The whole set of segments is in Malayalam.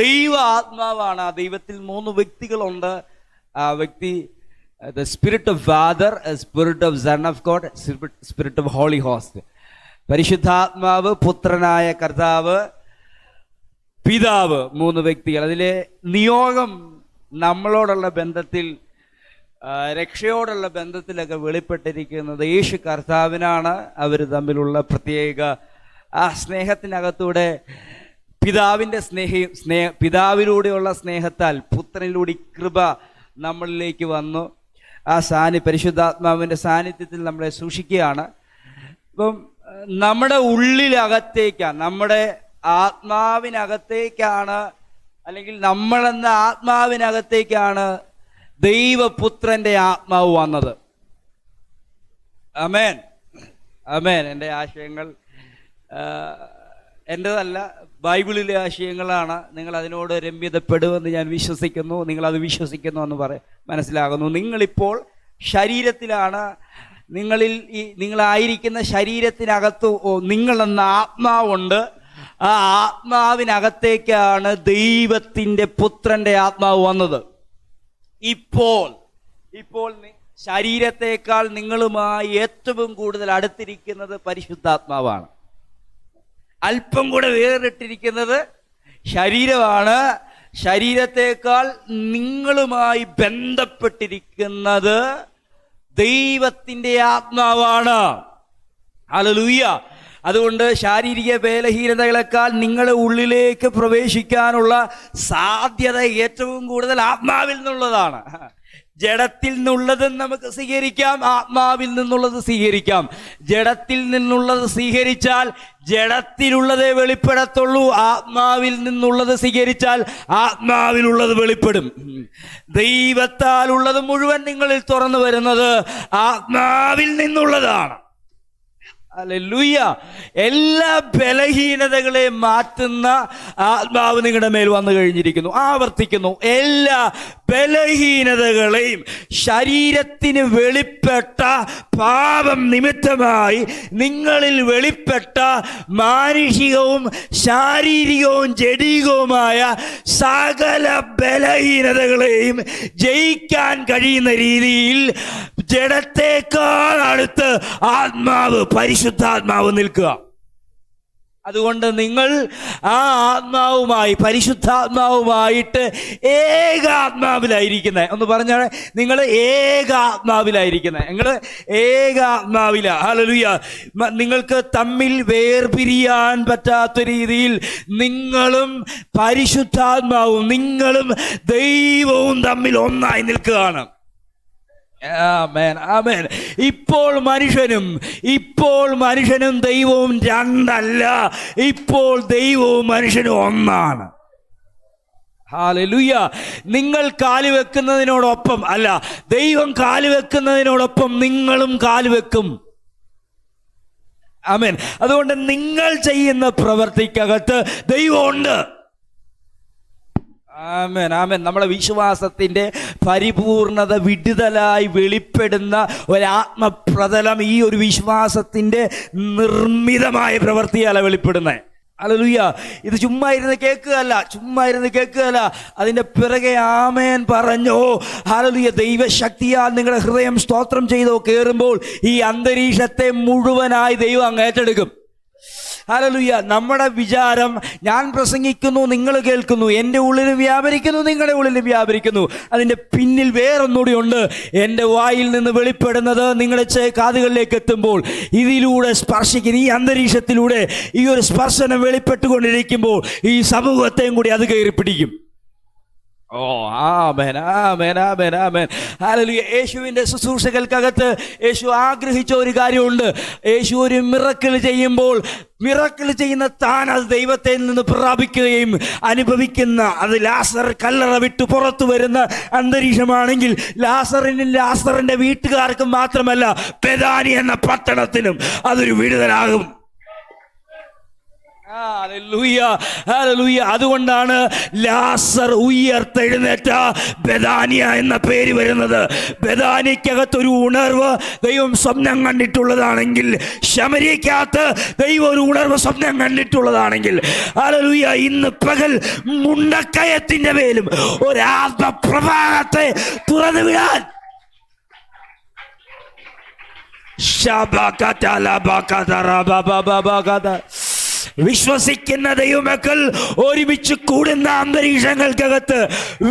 ദൈവ ആത്മാവാണ്. ആ ദൈവത്തിൽ 3 വ്യക്തികളുണ്ട്. ആ വ്യക്തി the spirit of father, spirit of son of God, spirit of holy host. പരിശുദ്ധാത്മാവ്, പുത്രനായ കർത്താവ്, പിതാവ്, 3 വ്യക്തികൾ. അതിലെ നിയോഗം നമ്മളോടുള്ള ബന്ധത്തിൽ, രക്ഷയോടുള്ള ബന്ധത്തിലൊക്കെ വെളിപ്പെട്ടിരിക്കുന്നത് യേശു കർത്താവിനാണ്. അവർ തമ്മിലുള്ള പ്രത്യേക ആ സ്നേഹത്തിനകത്തൂടെ പിതാവിൻ്റെ പിതാവിലൂടെയുള്ള സ്നേഹത്താൽ പുത്രനിലൂടെ കൃപ നമ്മളിലേക്ക് വന്നു. ആ പരിശുദ്ധാത്മാവിൻ്റെ സാന്നിധ്യത്തിൽ നമ്മളെ സൂക്ഷിക്കുകയാണ്. ഇപ്പം നമ്മുടെ ഉള്ളിലകത്തേക്കാണ്, നമ്മുടെ ആത്മാവിനകത്തേക്കാണ്, അല്ലെങ്കിൽ നമ്മളെന്ന ആത്മാവിനകത്തേക്കാണ് ദൈവപുത്രൻ്റെ ആത്മാവ് വന്നത്. ആമേൻ, ആമേൻ. എൻ്റെ ആശയങ്ങൾ എൻ്റെതല്ല, ബൈബിളിലെ ആശയങ്ങളാണ്. നിങ്ങൾ അതിനോട് രമ്യതപ്പെടുമെന്ന് ഞാൻ വിശ്വസിക്കുന്നു. നിങ്ങളത് വിശ്വസിക്കുന്നു എന്ന് മനസ്സിലാകുന്നു. നിങ്ങളിപ്പോൾ ശരീരത്തിലാണ്. നിങ്ങളായിരിക്കുന്ന ശരീരത്തിനകത്ത് നിങ്ങളെന്ന ആത്മാവുണ്ട്. ആ ആത്മാവിനകത്തേക്കാണ് ദൈവത്തിൻ്റെ പുത്രൻ്റെ ആത്മാവ് വന്നത്. ഇപ്പോൾ ശരീരത്തേക്കാൾ നിങ്ങളുമായി ഏറ്റവും കൂടുതൽ അടുത്തിരിക്കുന്നത് പരിശുദ്ധാത്മാവാണ്. അല്പം കൂടെ വേറിട്ടിരിക്കുന്നത് ശരീരമാണ്. ശരീരത്തേക്കാൾ നിങ്ങളുമായി ബന്ധപ്പെട്ടിരിക്കുന്നത് ദൈവത്തിൻ്റെ ആത്മാവാണ്. ഹല്ലേലൂയ. അതുകൊണ്ട് ശാരീരിക ബലഹീനതകളെക്കാൾ നിങ്ങളുടെ ഉള്ളിലേക്ക് പ്രവേശിക്കാനുള്ള സാധ്യത ഏറ്റവും കൂടുതൽ ആത്മാവിൽ നിന്നുള്ളതാണ്. ജഡത്തിൽ നിന്നുള്ളത് നമുക്ക് സ്വീകരിക്കാം, ആത്മാവിൽ നിന്നുള്ളത് സ്വീകരിക്കാം. ജഡത്തിൽ നിന്നുള്ളത് സ്വീകരിച്ചാൽ ജഡത്തിലുള്ളതേ വെളിപ്പെടത്തുള്ളൂ. ആത്മാവിൽ നിന്നുള്ളത് സ്വീകരിച്ചാൽ ആത്മാവിലുള്ളത് വെളിപ്പെടും. ദൈവത്താൽ ഉള്ളത് മുഴുവൻ നിങ്ങളിൽ തുറന്നു വരുന്നത് ആത്മാവിൽ നിന്നുള്ളതാണ്. ഹല്ലേലൂയ. എല്ലാ ബലഹീനതകളെയും മാറ്റുന്ന ആത്മാവ് നിങ്ങളുടെ മേൽ വന്നു കഴിഞ്ഞിരിക്കുന്നു. ആവർത്തിക്കുന്നു, എല്ലാ ബലഹീനതകളെയും ശരീരത്തിന് വെളിപ്പെട്ട പാപം നിമിത്തമായി നിങ്ങളിൽ വെളിപ്പെട്ട മാനുഷികവും ശാരീരികവും ജഡികവുമായ സകല ബലഹീനതകളെയും ജയിക്കാൻ കഴിയുന്ന രീതിയിൽ ജഡത്തേക്കാൾ അടുത്ത് ആത്മാവ്, പരിശുദ്ധാത്മാവ് നിൽക്കുക. അതുകൊണ്ട് നിങ്ങൾ ആ ആത്മാവുമായി, പരിശുദ്ധാത്മാവുമായിട്ട് ഏകാത്മാവിലായിരിക്കുന്നത്. ഒന്ന് പറഞ്ഞാൽ, നിങ്ങൾ ഏകാത്മാവിലായിരിക്കുന്നത്. നിങ്ങൾ ഏകാത്മാവില. ഹല്ലേലൂയ. നിങ്ങൾക്ക് തമ്മിൽ വേർപിരിയാൻ പറ്റാത്ത രീതിയിൽ നിങ്ങളും പരിശുദ്ധാത്മാവും, നിങ്ങളും ദൈവവും തമ്മിൽ ഒന്നായി നിൽക്കുകയാണ്. ആമേൻ, ആമേൻ. ഇപ്പോൾ മനുഷ്യനും ദൈവവും രണ്ടല്ല. ഇപ്പോൾ ദൈവവും മനുഷ്യനും ഒന്നാണ്. ഹല്ലേലൂയ. നിങ്ങൾ കാലുവെക്കുന്നതിനോടൊപ്പം അല്ല, ദൈവം കാലുവെക്കുന്നതിനോടൊപ്പം നിങ്ങളും കാലുവെക്കും. ആമേൻ. അതുകൊണ്ട് നിങ്ങൾ ചെയ്യുന്ന പ്രവൃത്തിക്കകത്ത് ദൈവമുണ്ട്. ആമേൻ, ആമേൻ. നമ്മുടെ വിശ്വാസത്തിൻ്റെ പരിപൂർണത വിടുതലായി വെളിപ്പെടുന്ന ഒരാത്മപ്രതലം ഈ ഒരു വിശ്വാസത്തിൻ്റെ നിർമ്മിതമായ പ്രവൃത്തിയല്ല വെളിപ്പെടുന്നത്. ഹല്ലേലൂയ. ഇത് ചുമ്മാ ഇരുന്ന് കേൾക്കുകയല്ല, അതിൻ്റെ പിറകെ ആമേൻ പറഞ്ഞോ. ഹല്ലേലൂയ. ദൈവശക്തിയാൽ നിങ്ങളുടെ ഹൃദയം സ്തോത്രം ചെയ്തോ കയറുമ്പോൾ ഈ അന്തരീക്ഷത്തെ മുഴുവനായി ദൈവം അങ്ങ് ഏറ്റെടുക്കും. ഹല്ലേലൂയ. നമ്മുടെ വിചാരം, ഞാൻ പ്രസംഗിക്കുന്നു, നിങ്ങൾ കേൾക്കുന്നു, എൻ്റെ ഉള്ളിലും വ്യാപരിക്കുന്നു, നിങ്ങളുടെ ഉള്ളിലും വ്യാപരിക്കുന്നു. അതിൻ്റെ പിന്നിൽ വേറൊന്നുകൂടി ഉണ്ട്. എൻ്റെ വായിൽ നിന്ന് വെളിപ്പെടുന്നത് നിങ്ങളുടെ കാതുകളിലേക്ക് എത്തുമ്പോൾ, ഇതിലൂടെ സ്പർശിക്കുന്ന ഈ അന്തരീക്ഷത്തിലൂടെ ഈ ഒരു സ്പർശനം വെളിപ്പെട്ടുകൊണ്ടിരിക്കുമ്പോൾ ഈ സമൂഹത്തെയും കൂടി അത് കയറി പിടിക്കും. ഓ ആമേൻ, ആമേൻ, ആമേൻ, ആമേൻ. ഹല്ലേലൂയ. യേശുവിൻ്റെ ശുശ്രൂഷകൾക്കകത്ത് യേശു ആഗ്രഹിച്ച ഒരു കാര്യമുണ്ട്. യേശു ഒരു മിറക്കിൾ ചെയ്യുമ്പോൾ, മിറക്കിൾ ചെയ്യുന്ന താൻ അത് ദൈവത്തിൽ നിന്ന് പ്രാപിക്കുകയും അനുഭവിക്കുന്ന, അത് ലാസർ കല്ലറ വിട്ട് പുറത്തു വരുന്ന അന്തരീക്ഷമാണെങ്കിൽ ലാസറിൻ്റെ വീട്ടുകാർക്കും മാത്രമല്ല, ബെഥാനി എന്ന പട്ടണത്തിനും അതൊരു വിടുതലാകും. Hallelujah, hallelujah. അതുകൊണ്ടാണ് ലാസർ ഉയർത്തെഴുന്നേറ്റ ബെഥാനിയ എന്ന പേര് വരുന്നത്. ബെഥാനിക്കകത്തൊരു ഉണർവ് ദൈവം സ്വപ്നം കണ്ടിട്ടുള്ളതാണെങ്കിൽ, ശമര്യക്കകത്ത് ദൈവം ഒരു ഉണർവ് സ്വപ്നം കണ്ടിട്ടുള്ളതാണെങ്കിൽ, ഹല്ലേലൂയ, ഇന്ന് പകൽ മുണ്ടക്കയത്തിന്റെ മേലും ഒരാത്മപ്രവാഹത്തെ തുറന്നു വിടാൻ വിശ്വസിക്കുന്ന ദൈവമക്കൾ ഒരുമിച്ച് കൂടുന്ന അന്തരീക്ഷങ്ങൾക്കകത്ത്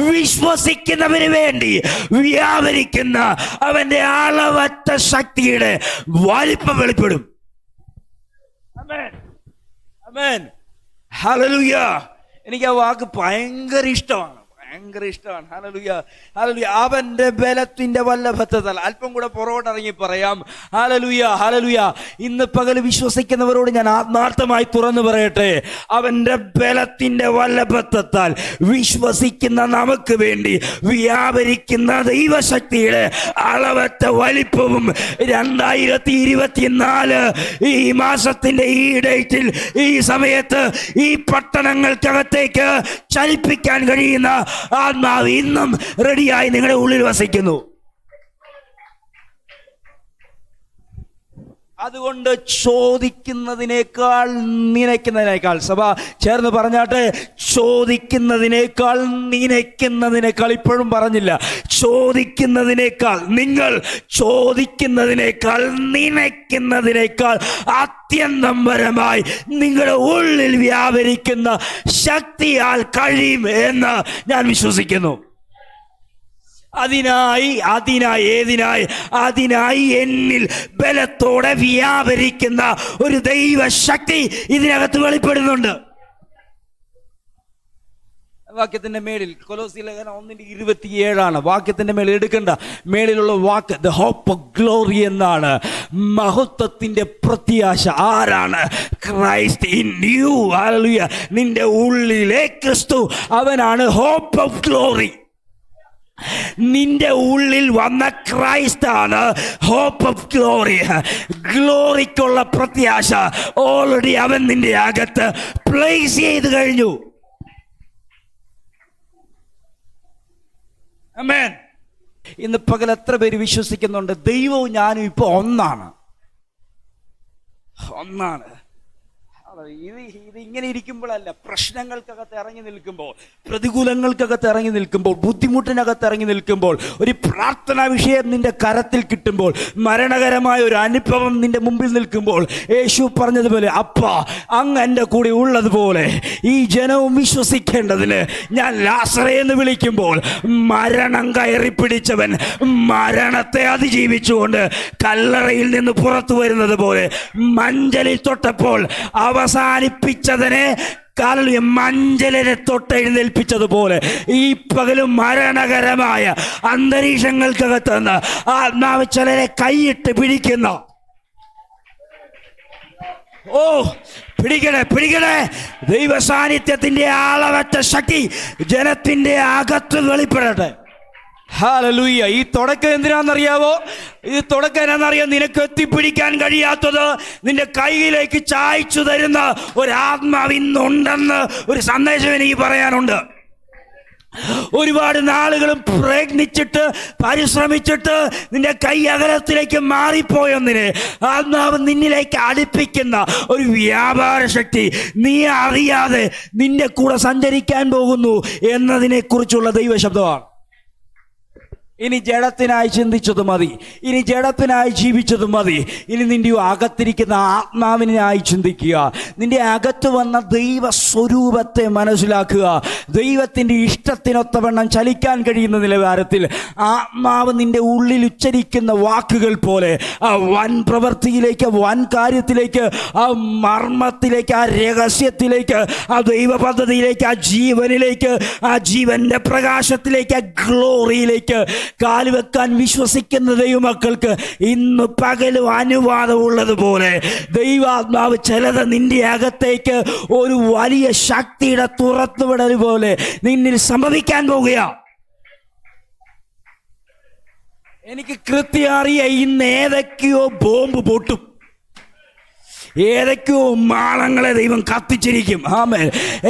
വിശ്വസിക്കുന്നവന് വേണ്ടി വ്യാപരിക്കുന്ന അവന്റെ അളവറ്റ ശക്തിയുടെ വലിപ്പം വെളിപ്പെടും. ആമേൻ, ആമേൻ, ഹല്ലേലൂയ. എനിക്ക് ആ വാക്ക് ഭയങ്കര ഇഷ്ടമാണ്. Hallelujah, hallelujah. അവന്റെ ബലത്തിന്റെ വല്ലഭത്വത്താൽ. അല്പം കൂടെ പുറകോട്ടിറങ്ങി പറയാം. Hallelujah, hallelujah. ഇന്ന് പകൽ വിശ്വസിക്കുന്നവരോട് ഞാൻ ആത്മാർത്ഥമായി തുറന്നു പറയട്ടെ, അവന്റെ ബലത്തിന്റെ വല്ലഭത്വത്താൽ വിശ്വസിക്കുന്ന നമുക്ക് വേണ്ടി വ്യാപരിക്കുന്ന ദൈവശക്തിയുടെ അളവറ്റ വലിപ്പവും 2024 ഈ മാസത്തിന്റെ ഈ ഡേറ്റിൽ, ഈ സമയത്ത് ഈ പട്ടണങ്ങൾക്കകത്തേക്ക് ചലിപ്പിക്കാൻ കഴിയുന്ന ആത്മാവ് ഇന്നും റെഡിയായി നിങ്ങളുടെ ഉള്ളിൽ വസിക്കുന്നു. അതുകൊണ്ട് ചോദിക്കുന്നതിനേക്കാൾ നനയ്ക്കുന്നതിനേക്കാൾ, സഭ ചേർന്ന് പറഞ്ഞാട്ടെ, ചോദിക്കുന്നതിനേക്കാൾ നനയ്ക്കുന്നതിനേക്കാൾ, ഇപ്പോഴും പറഞ്ഞില്ല, ചോദിക്കുന്നതിനേക്കാൾ, നിങ്ങൾ ചോദിക്കുന്നതിനേക്കാൾ നനയ്ക്കുന്നതിനേക്കാൾ അത്യന്തം പരമായി നിങ്ങളുടെ ഉള്ളിൽ വ്യാപരിക്കുന്ന ശക്തിയാൽ കഴിയും എന്ന് ഞാൻ വിശ്വസിക്കുന്നു. അതിനായി എന്നിൽ ബലത്തോടെ വ്യാപരിക്കുന്ന ഒരു ദൈവശക്തി ഇതിനകത്ത് വെളിപ്പെടുന്നുണ്ട്. വാക്യത്തിന്റെ മേളിൽ കൊലോസ്യ ലേഖനം 1:27 വാക്യത്തിന്റെ മേളിൽ എടുക്കണ്ട, മേളിലുള്ള വാക്ക് ദ ഹോപ്പ് ഓഫ് ഗ്ലോറി എന്നാണ്. മഹത്വത്തിന്റെ പ്രത്യാശ ആരാണ്? Christ in you. ഹല്ലേലൂയ. നിന്റെ ഉള്ളിലെ ക്രിസ്തു, അവനാണ് ഹോപ്പ് ഓഫ് ഗ്ലോറി. നിന്റെ ഉള്ളിൽ വന്ന ക്രൈസ്താണ് ഹോപ്പ് ഓഫ് ഗ്ലോറി. ഗ്ലോറിക്കുള്ള പ്രത്യാശ ഓൾറെഡി അവൻ നിന്റെ അകത്ത് പ്ലേസ് ചെയ്ത് കഴിഞ്ഞു. ആമേൻ. ഇന്ന് പകൽ എത്ര പേര് വിശ്വസിക്കുന്നുണ്ട് ദൈവവും ഞാനും ഇപ്പൊ ഒന്നാണ്? ഇത് ഇങ്ങനെ ഇരിക്കുമ്പോഴല്ല, പ്രശ്നങ്ങൾക്കകത്ത് ഇറങ്ങി നിൽക്കുമ്പോൾ, പ്രതികൂലങ്ങൾക്കകത്ത് ഇറങ്ങി നിൽക്കുമ്പോൾ, ബുദ്ധിമുട്ടിനകത്ത് ഇറങ്ങി നിൽക്കുമ്പോൾ, ഒരു പ്രാർത്ഥനാ വിഷയം നിന്റെ കരത്തിൽ കിട്ടുമ്പോൾ, മരണകരമായ ഒരു അനുഭവം നിന്റെ മുമ്പിൽ നിൽക്കുമ്പോൾ, യേശു പറഞ്ഞതുപോലെ, അപ്പാ അങ്ങ് എൻ്റെ കൂടെ ഉള്ളതുപോലെ ഈ ജനവും വിശ്വസിക്കേണ്ടതിന് ഞാൻ ലാസറേ എന്ന് വിളിക്കുമ്പോൾ, മരണം കയറി പിടിച്ചവൻ മരണത്തെ അതിജീവിച്ചുകൊണ്ട് കല്ലറയിൽ നിന്ന് പുറത്തു വരുന്നത് പോലെ മഞ്ചലിൽ തൊട്ടപ്പോൾ അവസാനിപ്പിച്ചതിനെ മഞ്ചലിനെ തൊട്ടെഴുന്നേൽപ്പിച്ചതുപോലെ ഈ പകലും മരണകരമായ അന്തരീക്ഷങ്ങൾക്കകത്ത് നിന്ന് ആത്മാവ് ചിലരെ കൈയിട്ട് പിടിക്കുന്ന, പിടിക്കണേ ദൈവ സാന്നിധ്യത്തിന്റെ അളവറ്റ ശക്തി ജനത്തിന്റെ അകത്ത് വെളിപ്പെടട്ടെ. ഹല്ലേലൂയ. ഈ തുടക്കം എന്തിനാണെന്നറിയാവോ? ഇത് തുടക്കം എന്നാണെന്നറിയാം, നിനക്ക് എത്തിപ്പിടിക്കാൻ കഴിയാത്തത് നിന്റെ കൈയിലേക്ക് ചായച്ചു തരുന്ന ഒരാത്മാവ് ഇന്നുണ്ടെന്ന് ഒരു സന്ദേശം എനിക്ക് പറയാനുണ്ട്. ഒരുപാട് നാളുകളും പ്രയത്നിച്ചിട്ട് പരിശ്രമിച്ചിട്ട് നിന്റെ കൈ അകലത്തിലേക്ക് മാറിപ്പോയൊന്നിനെ ആത്മാവ് നിന്നിലേക്ക് അടുപ്പിക്കുന്ന ഒരു വ്യാപാര ശക്തി നീ അറിയാതെ നിന്റെ കൂടെ സഞ്ചരിക്കാൻ പോകുന്നു എന്നതിനെ കുറിച്ചുള്ള ദൈവശബ്ദമാണ്. ഇനി ജഡത്തിനായി ചിന്തിച്ചത് മതി, ഇനി ജഡത്തിനായി ജീവിച്ചത് മതി. ഇനി നിന്റെ അകത്തിരിക്കുന്ന ആത്മാവിനായി ചിന്തിക്കുക. നിന്റെ അകത്ത് വന്ന ദൈവ സ്വരൂപത്തെ മനസ്സിലാക്കുക. ദൈവത്തിൻ്റെ ഇഷ്ടത്തിനൊത്തവണ്ണം ചലിക്കാൻ കഴിയുന്ന നിലവാരത്തിൽ ആത്മാവ് നിന്റെ ഉള്ളിൽ ഉച്ചരിക്കുന്ന വാക്കുകൾ പോലെ ആ വൻ പ്രവൃത്തിയിലേക്ക്, വൻ കാര്യത്തിലേക്ക്, ആ മർമ്മത്തിലേക്ക്, ആ രഹസ്യത്തിലേക്ക്, ആ ദൈവ പദ്ധതിയിലേക്ക്, ആ ജീവനിലേക്ക്, ആ ജീവന്റെ പ്രകാശത്തിലേക്ക്, ആ ഗ്ലോറിയിലേക്ക് കാലുവെക്കാൻ വിശ്വസിക്കുന്ന ദൈവമക്കൾക്ക് ഇന്ന് പകലും അനുവാദമുള്ളതുപോലെ ദൈവാത്മാവ് ചിലത് നിന്റെ അകത്തേക്ക് ഒരു വലിയ ശക്തിയുടെ തുറത്തുവിടൽ പോലെ നിന്നിൽ സംഭവിക്കാൻ പോകുക. എനിക്ക് കൃത്യം അറിയാം, ഇന്ന് ഏതൊക്കെയോ ബോംബ് പൊട്ടും. ഏതൊക്കെയോ മാളങ്ങളെ ദൈവം കത്തിച്ചിരിക്കും. ആമേൻ.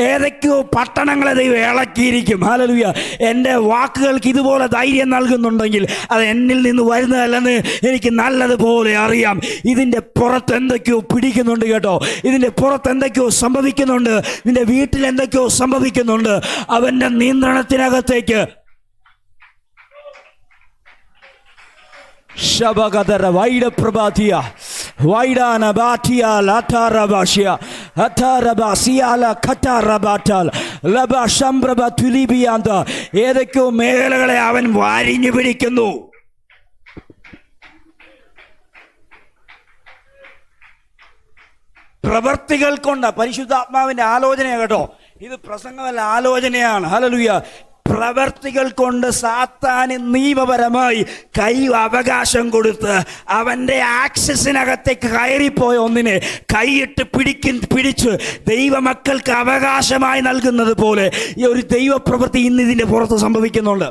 ഏതൊക്കെയോ പട്ടണങ്ങളെ ദൈവം ഇളക്കിയിരിക്കും. ഹല്ലേലൂയ. എൻ്റെ വാക്കുകൾക്ക് ഇതുപോലെ ധൈര്യം നൽകുന്നുണ്ടെങ്കിൽ അത് എന്നിൽ നിന്ന് വരുന്നതല്ലെന്ന് എനിക്ക് നല്ലതുപോലെ അറിയാം. ഇതിൻ്റെ പുറത്ത് എന്തൊക്കെയോ പിടിക്കുന്നുണ്ട് കേട്ടോ. ഇതിൻ്റെ പുറത്ത് എന്തൊക്കെയോ സംഭവിക്കുന്നുണ്ട്. നിന്റെ വീട്ടിൽ എന്തൊക്കെയോ സംഭവിക്കുന്നുണ്ട്. അവൻ്റെ നിയന്ത്രണത്തിനകത്തേക്ക് ശബഗദര വൈഡ പ്രഭാതിയ വൈഡാന ബാറ്റിയ ലതാരബാഷിയ ഹതാരബാസിയാല ഖതാരബാറ്റൽ ലബ ശംബ്രബ തുലിബിയാന്ത ഏതൊക്കെയോ മേഖലകളെ അവൻ വാരിഞ്ഞു പിടിക്കുന്നു. പ്രവർത്തികൾ കൊണ്ട് പരിശുദ്ധാത്മാവിന്റെ ആലോചന കേട്ടോ. ഇത് പ്രസംഗമല്ല, ആലോചനയാണ്. ഹല്ലേലൂയ. പ്രവർത്തികൾ കൊണ്ട് സാത്താന് നിയമപരമായി അവകാശം കൊടുത്ത് അവൻ്റെ ആക്സസിനകത്തേക്ക് കയറിപ്പോയ ഒന്നിനെ കൈയിട്ട് പിടിച്ച് ദൈവമക്കൾക്ക് അവകാശമായി നൽകുന്നത് പോലെ ഈ ഒരു ദൈവപ്രവൃത്തി ഇന്ന് ഇതിൻ്റെ പുറത്ത് സംഭവിക്കുന്നുണ്ട്.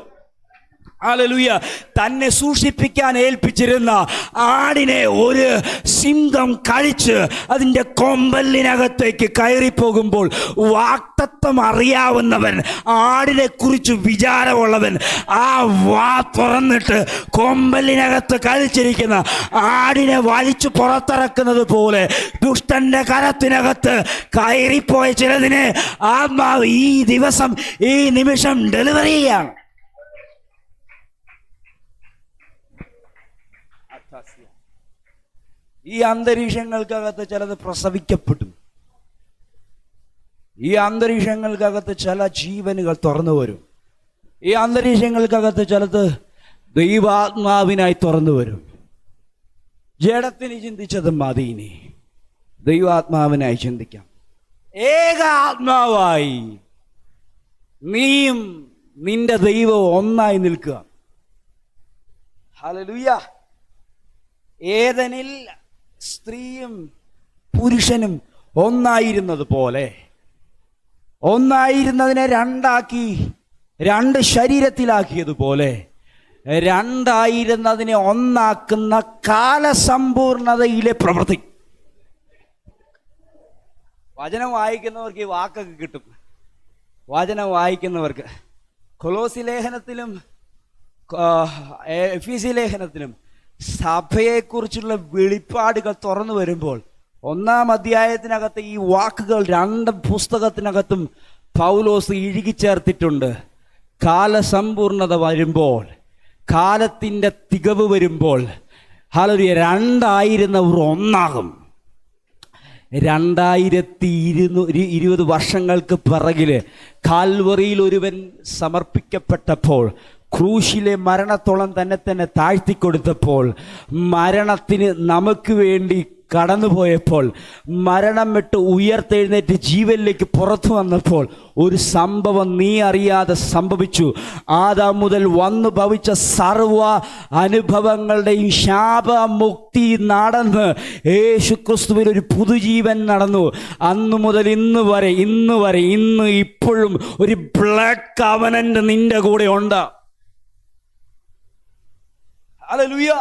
ഹല്ലേലൂയ. തന്നെ സൂക്ഷിപ്പിക്കാൻ ഏൽപ്പിച്ചിരുന്ന ആടിനെ ഒരു സിംഹം കഴിച്ച് അതിൻ്റെ കൊമ്പലിനകത്തേക്ക് കയറിപ്പോകുമ്പോൾ വാക്തത്വം അറിയാവുന്നവൻ, ആടിനെ കുറിച്ച് വിചാരമുള്ളവൻ ആ വാ തുറന്നിട്ട് കൊമ്പലിനകത്ത് കഴിച്ചിരിക്കുന്ന ആടിനെ വലിച്ചു പുറത്തിറക്കുന്നത് പോലെ ദുഷ്ടന്റെ കരത്തിനകത്ത് കയറിപ്പോയ ചിലതിനെ ആത്മാവ് ഈ ദിവസം ഈ നിമിഷം ഡെലിവറി ചെയ്യാണ്. ഈ അന്തരീക്ഷങ്ങൾക്കകത്ത് ചിലത് പ്രസവിക്കപ്പെടും. ഈ അന്തരീക്ഷങ്ങൾക്കകത്ത് ചില ജീവനുകൾ തുറന്നു വരും. ഈ അന്തരീക്ഷങ്ങൾക്കകത്ത് ചിലത് ദൈവാത്മാവിനായി തുറന്നു വരും. ജഡത്തിന് ചിന്തിച്ചത് മതി, ഇനി ദൈവാത്മാവിനായി ചിന്തിക്കാം. ഏക ആത്മാവായി നീയും നിന്റെ ദൈവവും ഒന്നായി നിൽക്കുക. ഹല്ലേലൂയ. ഏദനിൽ സ്ത്രീയും പുരുഷനും ഒന്നായിരുന്നത് പോലെ, ഒന്നായിരുന്നതിനെ രണ്ടാക്കി രണ്ട് ശരീരത്തിലാക്കിയതുപോലെ, രണ്ടായിരുന്നതിനെ ഒന്നാക്കുന്ന കാലസമ്പൂർണതയിലെ പ്രവൃത്തി. വചനം വായിക്കുന്നവർക്ക് ഈ വാക്കൊക്കെ കിട്ടും. വചനം വായിക്കുന്നവർക്ക് കൊലോസി ലേഖനത്തിലും എഫീസി ലേഖനത്തിലും സഭയെക്കുറിച്ചുള്ള വെളിപ്പാടുകൾ തുറന്നു വരുമ്പോൾ 1-ാം അധ്യായത്തിനകത്ത് ഈ വാക്കുകൾ 2 പുസ്തകത്തിനകത്തും പൗലോസ് ഇഴുകിച്ചേർത്തിട്ടുണ്ട്. കാലസമ്പൂർണത വരുമ്പോൾ, കാലത്തിൻ്റെ തികവ് വരുമ്പോൾ, ഹല്ലേലൂയ, 2 ഒന്നാകും. 2220 വർഷങ്ങൾക്ക് പിറകില് കാൽവറിയിൽ ഒരുവൻ സമർപ്പിക്കപ്പെട്ടപ്പോൾ, ക്രൂശിലെ മരണത്തോളം തന്നെ താഴ്ത്തിക്കൊടുത്തപ്പോൾ, മരണത്തിന് നമുക്ക് വേണ്ടി കടന്നുപോയപ്പോൾ, മരണം വിട്ട് ഉയർത്തെഴുന്നേറ്റ് ജീവനിലേക്ക് പുറത്തു വന്നപ്പോൾ ഒരു സംഭവം നീ അറിയാതെ സംഭവിച്ചു. ആദാം മുതൽ വന്നു ഭവിച്ച സർവ അനുഭവങ്ങളുടെയും ശാപമുക്തി നടന്ന് യേശുക്രിസ്തുവിൽ ഒരു പുതുജീവൻ നടന്നു. അന്നു മുതൽ ഇന്ന് വരെ ഇപ്പോഴും ഒരു ബ്ലഡ് കവനന്റ് നിന്റെ കൂടെ ഉണ്ട്. ഹല്ലേലൂയ.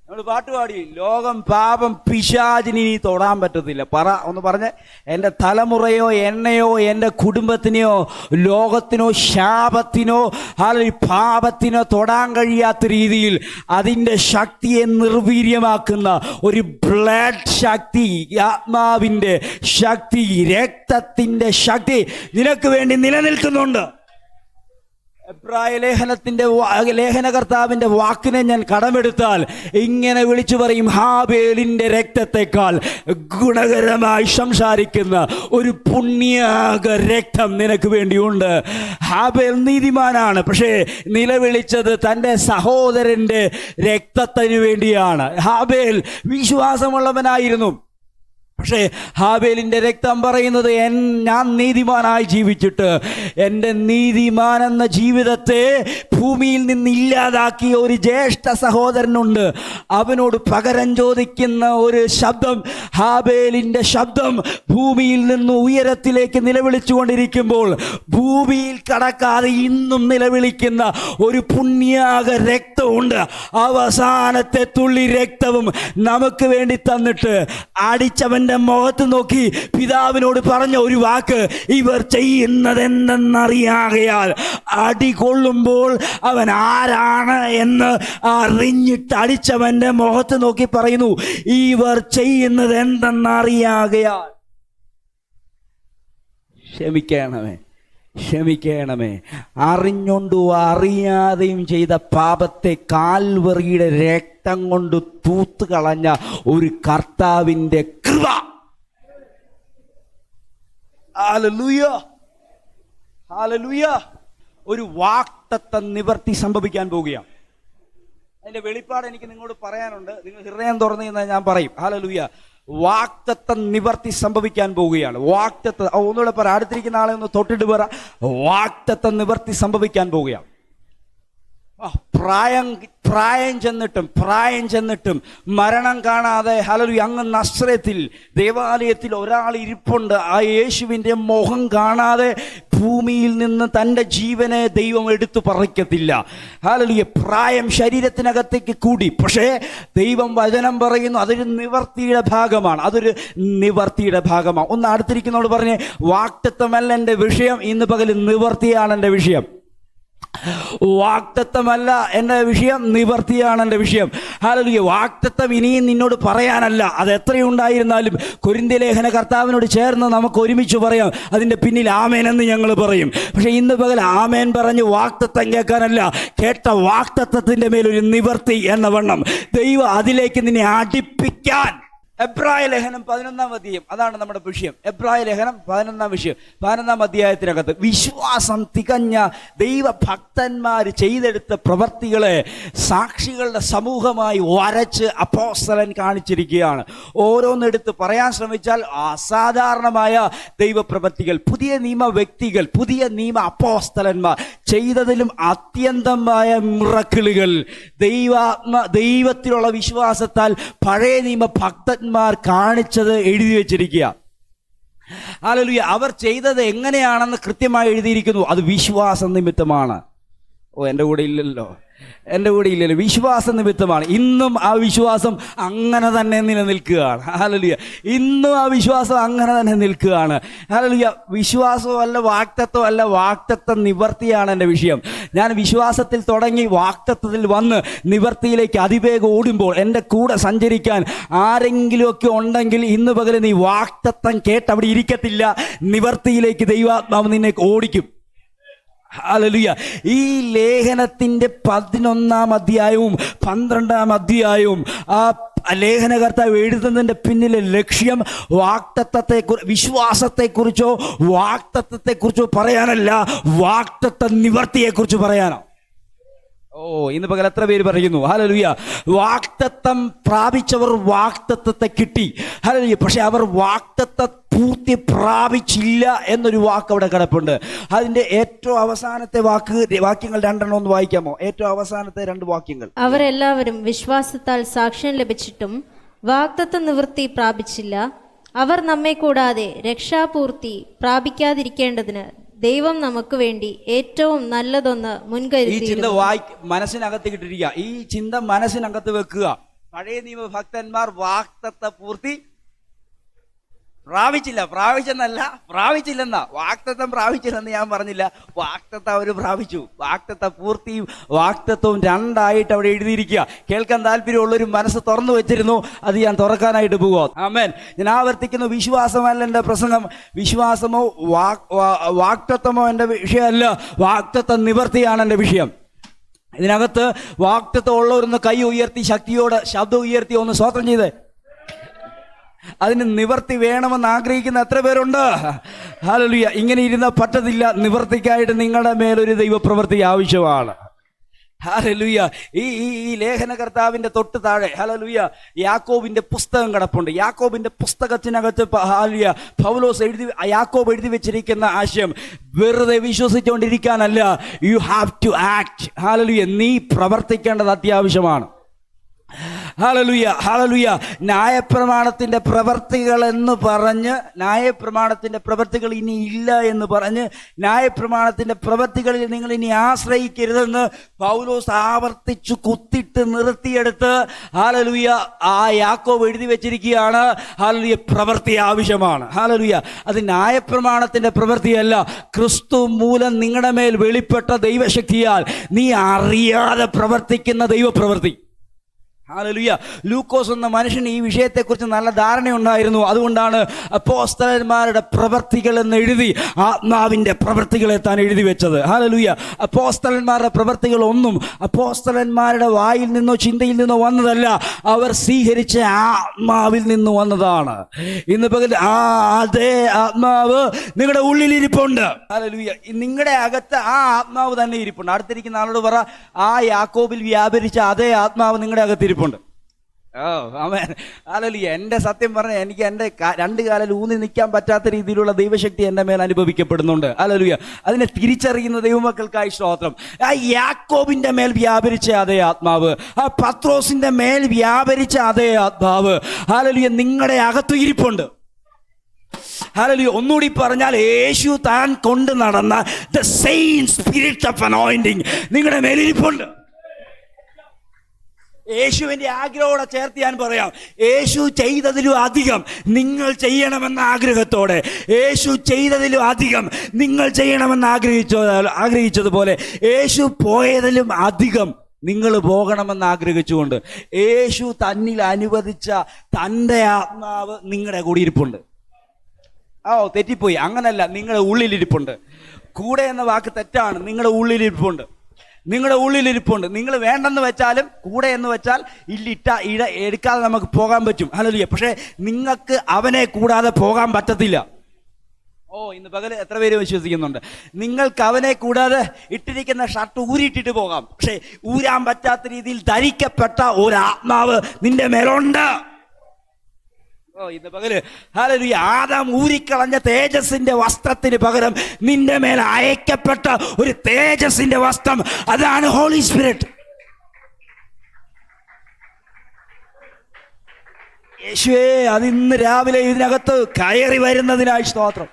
നമ്മൾ പാട്ടുപാടി, ലോകം പാപം പിശാചിന് ഇനി തൊടാൻ പറ്റത്തില്ല. ഒന്ന് പറഞ്ഞ്, എൻ്റെ തലമുറയോ എന്നെയോ എൻ്റെ കുടുംബത്തിനെയോ ലോകത്തിനോ ശാപത്തിനോ അല്ലെങ്കിൽ പാപത്തിനോ തൊടാൻ കഴിയാത്ത രീതിയിൽ അതിൻ്റെ ശക്തിയെ നിർവീര്യമാക്കുന്ന ഒരു ബ്ലഡ് ശക്തി, ആത്മാവിൻ്റെ ശക്തി, രക്തത്തിൻ്റെ ശക്തി നിനക്ക് വേണ്ടി നിലനിൽക്കുന്നുണ്ട്. എബ്രായ ലേഖനകർത്താവിൻ്റെ വാക്കിനെ ഞാൻ കടമെടുത്താൽ ഇങ്ങനെ വിളിച്ചു പറയും: ഹാബേലിൻ്റെ രക്തത്തെക്കാൾ ഗുണകരമായി സംസാരിക്കുന്ന ഒരു പുണ്യാക രക്തം നിനക്ക് വേണ്ടിയുണ്ട്. ഹാബേൽ നീതിമാനാണ്, പക്ഷേ നിലവിളിച്ചത് തൻ്റെ സഹോദരൻ്റെ രക്തത്തിന് വേണ്ടിയാണ്. ഹാബേൽ വിശ്വാസമുള്ളവനായിരുന്നു, പക്ഷേ ഹാബേലിൻ്റെ രക്തം പറയുന്നത് ഞാൻ നീതിമാനായി ജീവിച്ചിട്ട് എൻ്റെ നീതിമാൻ എന്ന ജീവിതത്തെ ഭൂമിയിൽ നിന്ന് ഇല്ലാതാക്കിയ ഒരു ജ്യേഷ്ഠ സഹോദരനുണ്ട്. അവനോട് പകരം ചോദിക്കുന്ന ഒരു ശബ്ദം, ഹാബേലിൻ്റെ ശബ്ദം ഭൂമിയിൽ നിന്ന് ഉയരത്തിലേക്ക് നിലവിളിച്ചുകൊണ്ടിരിക്കുമ്പോൾ ഭൂമിയിൽ കടക്കാതെ ഇന്നും നിലവിളിക്കുന്ന ഒരു പുണ്യാക രക്തമുണ്ട്. അവസാനത്തെ തുള്ളി രക്തവും നമുക്ക് വേണ്ടി തന്നിട്ട് അടിച്ചവൻ്റെ അവൻ്റെ മുഖത്ത് നോക്കി പിതാവിനോട് പറഞ്ഞ ഒരു വാക്ക്, ഇവർ ചെയ്യുന്നത് എന്തെന്നറിയാകയാൽ. അടി കൊള്ളുമ്പോൾ അവൻ ആരാണ് എന്ന് അറിഞ്ഞിട്ട് അടിച്ചവൻ്റെ മുഖത്ത് നോക്കി പറയുന്നു, ഇവർ ചെയ്യുന്നത് എന്തെന്നറിയാകയാൽ. ക്ഷമിക്കണമേ. അറിഞ്ഞുകൊണ്ടും അറിയാതെയും ചെയ്ത പാപത്തെ കാൽവറിയുടെ രക്തം കൊണ്ട് തൂത്ത് കളഞ്ഞ ഒരു കർത്താവിൻ്റെ കൃപ. Hallelujah, hallelujah. ഒരു വാഗ്ദത്ത നിവർത്തി സംഭവിക്കാൻ പോവുകയാണ്. അതിന്റെ വെളിപ്പാട് എനിക്ക് നിങ്ങളോട് പറയാനുണ്ട്. നിങ്ങൾ ഹൃദയം തുറന്നു എന്ന് ഞാൻ പറയും. ഹല്ലേലൂയ. വാഗ്ദത്ത നിവർത്തി സംഭവിക്കാൻ പോവുകയാണ്. വാഗ്ദത്ത, ഒന്നുകൂടെ പറ, അടുത്തിരിക്കുന്ന ആളെ ഒന്ന് തൊട്ടിട്ട് പറ, വാഗ്ദത്ത നിവർത്തി സംഭവിക്കാൻ പോവുകയാണ്. പ്രായം ചെന്നിട്ടും മരണം കാണാതെ ഹല്ലേലൂയ അങ്ങ് നസ്രത്തിൽ ദേവാലയത്തിൽ ഒരാൾ ഇരിപ്പുണ്ട്. ആ യേശുവിൻ്റെ മുഖം കാണാതെ ഭൂമിയിൽ നിന്ന് തൻ്റെ ജീവനെ ദൈവം എടുത്തു പറിക്കത്തില്ല. ഹല്ലേലൂയ. പ്രായം ശരീരത്തിനകത്തേക്ക് കൂടി, പക്ഷേ ദൈവം വചനം പറയുന്നു അതൊരു നിവർത്തിയുടെ ഭാഗമാണ്. ഒന്ന് അടുത്തിരിക്കുന്നോട് പറഞ്ഞേ, വാഗ്ദത്തമല്ല എൻ്റെ വിഷയം, ഇന്ന് പകൽ നിവർത്തിയാണ് എൻ്റെ വിഷയം. വാഗ്ദത്തമല്ല എൻ്റെ വിഷയം, നിവർത്തിയാണ് എൻ്റെ വിഷയം. ഹല്ലേലൂയ. വാഗ്ദത്തം ഇനിയും നിന്നോട് പറയാനല്ല. അത് എത്രയുണ്ടായിരുന്നാലും കൊരിന്ത്യ ലേഖന കർത്താവിനോട് ചേർന്ന് നമുക്ക് ഒരുമിച്ച് പറയാം, അതിൻ്റെ പിന്നിൽ ആമേൻ എന്ന് ഞങ്ങൾ പറയും. പക്ഷേ ഇന്ന് പകൽ ആമേൻ പറഞ്ഞ് വാഗ്ദത്തം കേൾക്കാനല്ല, കേട്ട വാഗ്ദത്തത്തിൻ്റെ മേലൊരു നിവർത്തി എന്ന വണ്ണം ദൈവം അതിലേക്ക് നിന്നെ അടുപ്പിക്കാൻ. എബ്രായ ലേഖനം 11-ാം അധ്യായം, അതാണ് നമ്മുടെ വിഷയം. എബ്രായ ലേഖനം 11-ാം അധ്യായത്തിനകത്ത് വിശ്വാസം തികഞ്ഞ ദൈവഭക്തന്മാർ ചെയ്തെടുത്ത പ്രവൃത്തികളെ സാക്ഷികളുടെ സമൂഹമായി വരച്ച് അപ്പോസ്തലൻ കാണിച്ചിരിക്കുകയാണ്. ഓരോന്നെടുത്ത് പറയാൻ ശ്രമിച്ചാൽ അസാധാരണമായ ദൈവപ്രവൃത്തികൾ, പുതിയ നിയമ വ്യക്തികൾ, പുതിയ നിയമ അപ്പോസ്തലന്മാർ ചെയ്തതിലും അത്യന്തമായ മിറക്കിളുകൾ, ദൈവത്തിലുള്ള വിശ്വാസത്താൽ പഴയ നിയമ ഭക്തന്മാർ കാണിച്ചത് എഴുതി വെച്ചിരിക്കുക. ഹല്ലേലൂയ. അവർ ചെയ്തത് എങ്ങനെയാണെന്ന് കൃത്യമായി എഴുതിയിരിക്കുന്നു. അത് വിശ്വാസ നിമിത്തമാണ്. എൻ്റെ കൂടെ ഇല്ലല്ലോ. വിശ്വാസ നിമിത്തമാണ്. ഇന്നും ആ വിശ്വാസം അങ്ങനെ തന്നെ നിലനിൽക്കുകയാണ്. ഹല്ലേലൂയ. ഇന്നും ആ വിശ്വാസം അങ്ങനെ തന്നെ നിൽക്കുകയാണ്. ഹല്ലേലൂയ. വിശ്വാസമല്ല വാഗ്ദത്തമല്ല, വാഗ്ദത്ത നിവർത്തിയാണ് എൻ്റെ വിഷയം. ഞാൻ വിശ്വാസത്തിൽ തുടങ്ങി വാഗ്ദത്തത്തിൽ വന്ന് നിവർത്തിയിലേക്ക് അതിവേഗം ഓടുമ്പോൾ എൻ്റെ കൂടെ സഞ്ചരിക്കാൻ ആരെങ്കിലുമൊക്കെ ഉണ്ടെങ്കിൽ ഇന്ന് പകരം നീ വാഗ്ദത്തം കേട്ട് അവിടെ ഇരിക്കത്തില്ല. നിവർത്തിയിലേക്ക് ദൈവാത്മാവ് നിന്നെ ഓടിക്കും. ഹല്ലേലൂയ. ഈ ലേഖനത്തിൻ്റെ 11-ാം അധ്യായവും 12-ാം അധ്യായവും ആ ലേഖനകർത്താവ് എഴുതുന്നതിൻ്റെ പിന്നിലെ ലക്ഷ്യം വിശ്വാസത്തെക്കുറിച്ചോ വാഗ്ദത്തത്തെക്കുറിച്ചോ പറയാനല്ല, വാഗ്ദത്ത നിവർത്തിയെക്കുറിച്ച് പറയാനാണ്. ഇന്ന് പകൽ എത്ര പേര് പറയുന്നു ഹല്ലേലൂയ? വാഗ്ദത്തം പ്രാപിച്ചവർ വാഗ്ദത്തത്തെ കിട്ടി. ഹല്ലേലൂയ. പക്ഷെ അവർ വാഗ്ദത്ത പൂർത്തി പ്രാപിച്ചില്ല എന്നൊരു വാക്ക് അവിടെ കിടപ്പുണ്ട്. അതിന്റെ ഏറ്റവും അവസാനത്തെ വാക്യങ്ങൾ 2 ഒന്ന് വായിക്കാമോ? ഏറ്റവും അവസാനത്തെ 2 വാക്യങ്ങൾ. അവരെല്ലാവരും വിശ്വാസത്താൽ സാക്ഷ്യം ലഭിച്ചിട്ടും വാഗ്ദത്ത നിവൃത്തി പ്രാപിച്ചില്ല. അവർ നമ്മെ കൂടാതെ രക്ഷാപൂർത്തി പ്രാപിക്കാതിരിക്കേണ്ടതിന് ദൈവം നമുക്ക് വേണ്ടി ഏറ്റവും നല്ലതൊന്ന് മുൻകരുതി. ഈ ചിന്ത മനസ്സിനകത്ത് കിട്ടിരിക്കുക. ഈ ചിന്ത മനസ്സിനകത്ത് വെക്കുക. പഴയ നിയമ ഭക്തന്മാർ വാഗ്ദത്ത പൂർത്തി പ്രാപിച്ചില്ലെന്നാ. വാഗ്ദത്തം പ്രാപിച്ചില്ലെന്ന് ഞാൻ പറഞ്ഞില്ല. വാഗ്ദത്തം അവർ പ്രാപിച്ചു. വാഗ്ദത്ത പൂർത്തിയും വാഗ്ദത്തവും 2ആയിട്ട് അവിടെ എഴുതിയിരിക്കുക. കേൾക്കാൻ താല്പര്യമുള്ളൊരു മനസ്സ് തുറന്നു വെച്ചിരുന്നു. അത് ഞാൻ തുറക്കാനായിട്ട് പോകുക. ആമേൻ. ഞാൻ ആവർത്തിക്കുന്നു, വിശ്വാസമല്ല എൻ്റെ പ്രസംഗം. വിശ്വാസമോ വാഗ്ദത്തമോ എൻ്റെ വിഷയമല്ല. വാഗ്ദത്ത നിവർത്തിയാണ് എൻ്റെ വിഷയം. ഇതിനകത്ത് വാഗ്ദത്തം ഉള്ളവരൊന്ന് കൈ ഉയർത്തി ശക്തിയോടെ ശബ്ദം ഉയർത്തി ഒന്ന് സ്തോത്രം ചെയ്തേ. അതിന് നിവർത്തി വേണമെന്ന് ആഗ്രഹിക്കുന്ന എത്ര പേരുണ്ട്? ഹല്ലേലൂയ. ഇങ്ങനെ ഇരുന്നാൽ പറ്റത്തില്ല. നിവർത്തിക്കായിട്ട് നിങ്ങളുടെ മേലൊരു ദൈവപ്രവൃത്തി ആവശ്യമാണ്. ഹല്ലേലൂയ. ഈ ലേഖനകർത്താവിന്റെ തൊട്ട് താഴെ ഹല്ലേലൂയ യാക്കോബിന്റെ പുസ്തകം കിടപ്പുണ്ട്. യാക്കോബിന്റെ പുസ്തകത്തിനകത്ത് ഹല്ലേലൂയ പൗലോസ് യാക്കോബ് എഴുതി വെച്ചിരിക്കുന്ന ആശയം വെറുതെ വിശ്വസിച്ചുകൊണ്ടിരിക്കാനല്ല. You have to act. Hallelujah. നീ പ്രവർത്തിക്കേണ്ടത് അത്യാവശ്യമാണ്. Hallelujah, hallelujah. ന്യായപ്രമാണത്തിന്റെ പ്രവർത്തികൾ എന്ന് പറഞ്ഞ്, ന്യായപ്രമാണത്തിന്റെ പ്രവർത്തികൾ ഇനി ഇല്ല എന്ന് പറഞ്ഞ്, ന്യായപ്രമാണത്തിന്റെ പ്രവർത്തികളിൽ നിങ്ങൾ ഇനി ആശ്രയിക്കരുതെന്ന് പൗലോസ് ആവർത്തിച്ചു കുത്തിട്ട് നിർത്തിയെടുത്ത് ഹല്ലേലൂയ ആ യാക്കോബ് എഴുതി വെച്ചിരിക്കുകയാണ്. ഹല്ലേലൂയ, പ്രവൃത്തി ആവശ്യമാണ്. ഹല്ലേലൂയ, അത് ന്യായപ്രമാണത്തിന്റെ പ്രവൃത്തിയല്ല, ക്രിസ്തു മൂലം നിങ്ങളുടെ മേൽ വെളിപ്പെട്ട ദൈവശക്തിയാൽ നീ അറിയാതെ പ്രവർത്തിക്കുന്ന ദൈവപ്രവൃത്തി. ഹല്ലേലൂയ. ലൂക്കോസ് എന്ന മനുഷ്യന് ഈ വിഷയത്തെക്കുറിച്ച് നല്ല ധാരണയുണ്ടായിരുന്നു. അതുകൊണ്ടാണ് അപ്പോസ്തലന്മാരുടെ പ്രവൃത്തികൾ എന്ന് എഴുതി ആത്മാവിൻ്റെ പ്രവൃത്തികളെ താൻ എഴുതി വെച്ചത്. ഹല്ലേലൂയ. അപ്പോസ്തലന്മാരുടെ പ്രവൃത്തികൾ ഒന്നും അപ്പോസ്തലന്മാരുടെ വായിൽ നിന്നോ ചിന്തയിൽ നിന്നോ വന്നതല്ല, അവർ സ്വീകരിച്ച ആത്മാവിൽ നിന്ന് വന്നതാണ്. ഇന്ന് പകൽ അതേ ആത്മാവ് നിങ്ങളുടെ ഉള്ളിലിരിപ്പുണ്ട്. ഹല്ലേലൂയ. നിങ്ങളുടെ അകത്ത് ആ ആത്മാവ് തന്നെ ഇരിപ്പുണ്ട്. അടുത്തിരിക്കുന്ന ആളോട് പറ, ആ യാക്കോബിൽ വ്യാപരിച്ച അതേ ആത്മാവ് നിങ്ങളുടെ അകത്തിരിപ്പുണ്ട്. ഓ ആമേൻ, ഹല്ലേലൂയ. എൻ്റെ സത്യം പറഞ്ഞാൽ എനിക്ക് എൻ്റെ രണ്ട് കാലിൽ ഊന്നി നിൽക്കാൻ പറ്റാത്ത രീതിയിലുള്ള ദൈവശക്തി എൻ്റെ മേൽ അനുഭവിക്കപ്പെടുന്നുണ്ട്. ഹല്ലേലൂയ. അതിനെ തിരിച്ചറിയുന്ന ദൈവമക്കൾക്കായി സ്തോത്രം. ആ യാക്കോബിൻ്റെ മേൽ വ്യാപരിച്ച അതേ ആത്മാവ്, ആ പത്രോസിൻ്റെ മേൽ വ്യാപരിച്ച അതേ ആത്മാവ് ഹല്ലേലൂയ നിങ്ങളുടെ അകത്തു ഇരിപ്പുണ്ട്. ഹല്ലേലൂയ. ഒന്നുകൂടി പറഞ്ഞാൽ, യേശു താൻ കൊണ്ട് നടന്ന the same spirit of anointing നിങ്ങളുടെ മേലിരിപ്പുണ്ട്. യേശുവിൻ്റെ ആഗ്രഹത്തോടെ ചേർത്ത് ഞാൻ പറയാം, യേശു ചെയ്തതിലും അധികം നിങ്ങൾ ചെയ്യണമെന്ന ആഗ്രഹത്തോടെ, യേശു ചെയ്തതിലും അധികം നിങ്ങൾ ചെയ്യണമെന്ന് ആഗ്രഹിച്ചതുപോലെ, യേശു പോയതിലും അധികം നിങ്ങൾ പോകണമെന്ന് ആഗ്രഹിച്ചുകൊണ്ട് യേശു തന്നിൽ അനുവദിച്ച തൻ്റെ ആത്മാവ് നിങ്ങളുടെ കൂടി ഇരിപ്പുണ്ട്. തെറ്റിപ്പോയി, അങ്ങനല്ല, നിങ്ങളുടെ ഉള്ളിലിരിപ്പുണ്ട്. കൂടെ എന്ന വാക്ക് തെറ്റാണ്. നിങ്ങളുടെ ഉള്ളിലിരിപ്പുണ്ട്, നിങ്ങളുടെ ഉള്ളിലിരിപ്പുണ്ട്. നിങ്ങൾ വേണ്ടെന്ന് വെച്ചാലും കൂടെ എന്ന് വെച്ചാൽ ഇട എടുക്കാതെ നമുക്ക് പോകാൻ പറ്റും. ഹല്ലേലൂയ. പക്ഷേ നിങ്ങൾക്ക് അവനെ കൂടാതെ പോകാൻ പറ്റത്തില്ല. ഇന്ന് പകൽ എത്ര പേര് വിശ്വസിക്കുന്നുണ്ട്? നിങ്ങൾക്ക് അവനെ കൂടാതെ ഇട്ടിരിക്കുന്ന ഷർട്ട് ഊരിയിട്ടിട്ട് പോകാം, പക്ഷേ ഊരാൻ പറ്റാത്ത രീതിയിൽ ധരിക്കപ്പെട്ട ഒരു ആത്മാവ് നിന്റെ മേലുണ്ട്. ഇന്ന് പകല് ഹല്ലേലൂയ, ആദാം ഊരിക്കളഞ്ഞ തേജസ്സിന്റെ വസ്ത്രത്തിന് പകരം നിന്റെ മേൽ അയക്കപ്പെട്ട ഒരു തേജസ്സിന്റെ വസ്ത്രം, അതാണ് ഹോളി സ്പിരിറ്റ്. യേശുവേ, അത് ഇന്ന് രാവിലെ ഇതിനകത്ത് കയറി വരുന്നതിനായി സ്തോത്രം.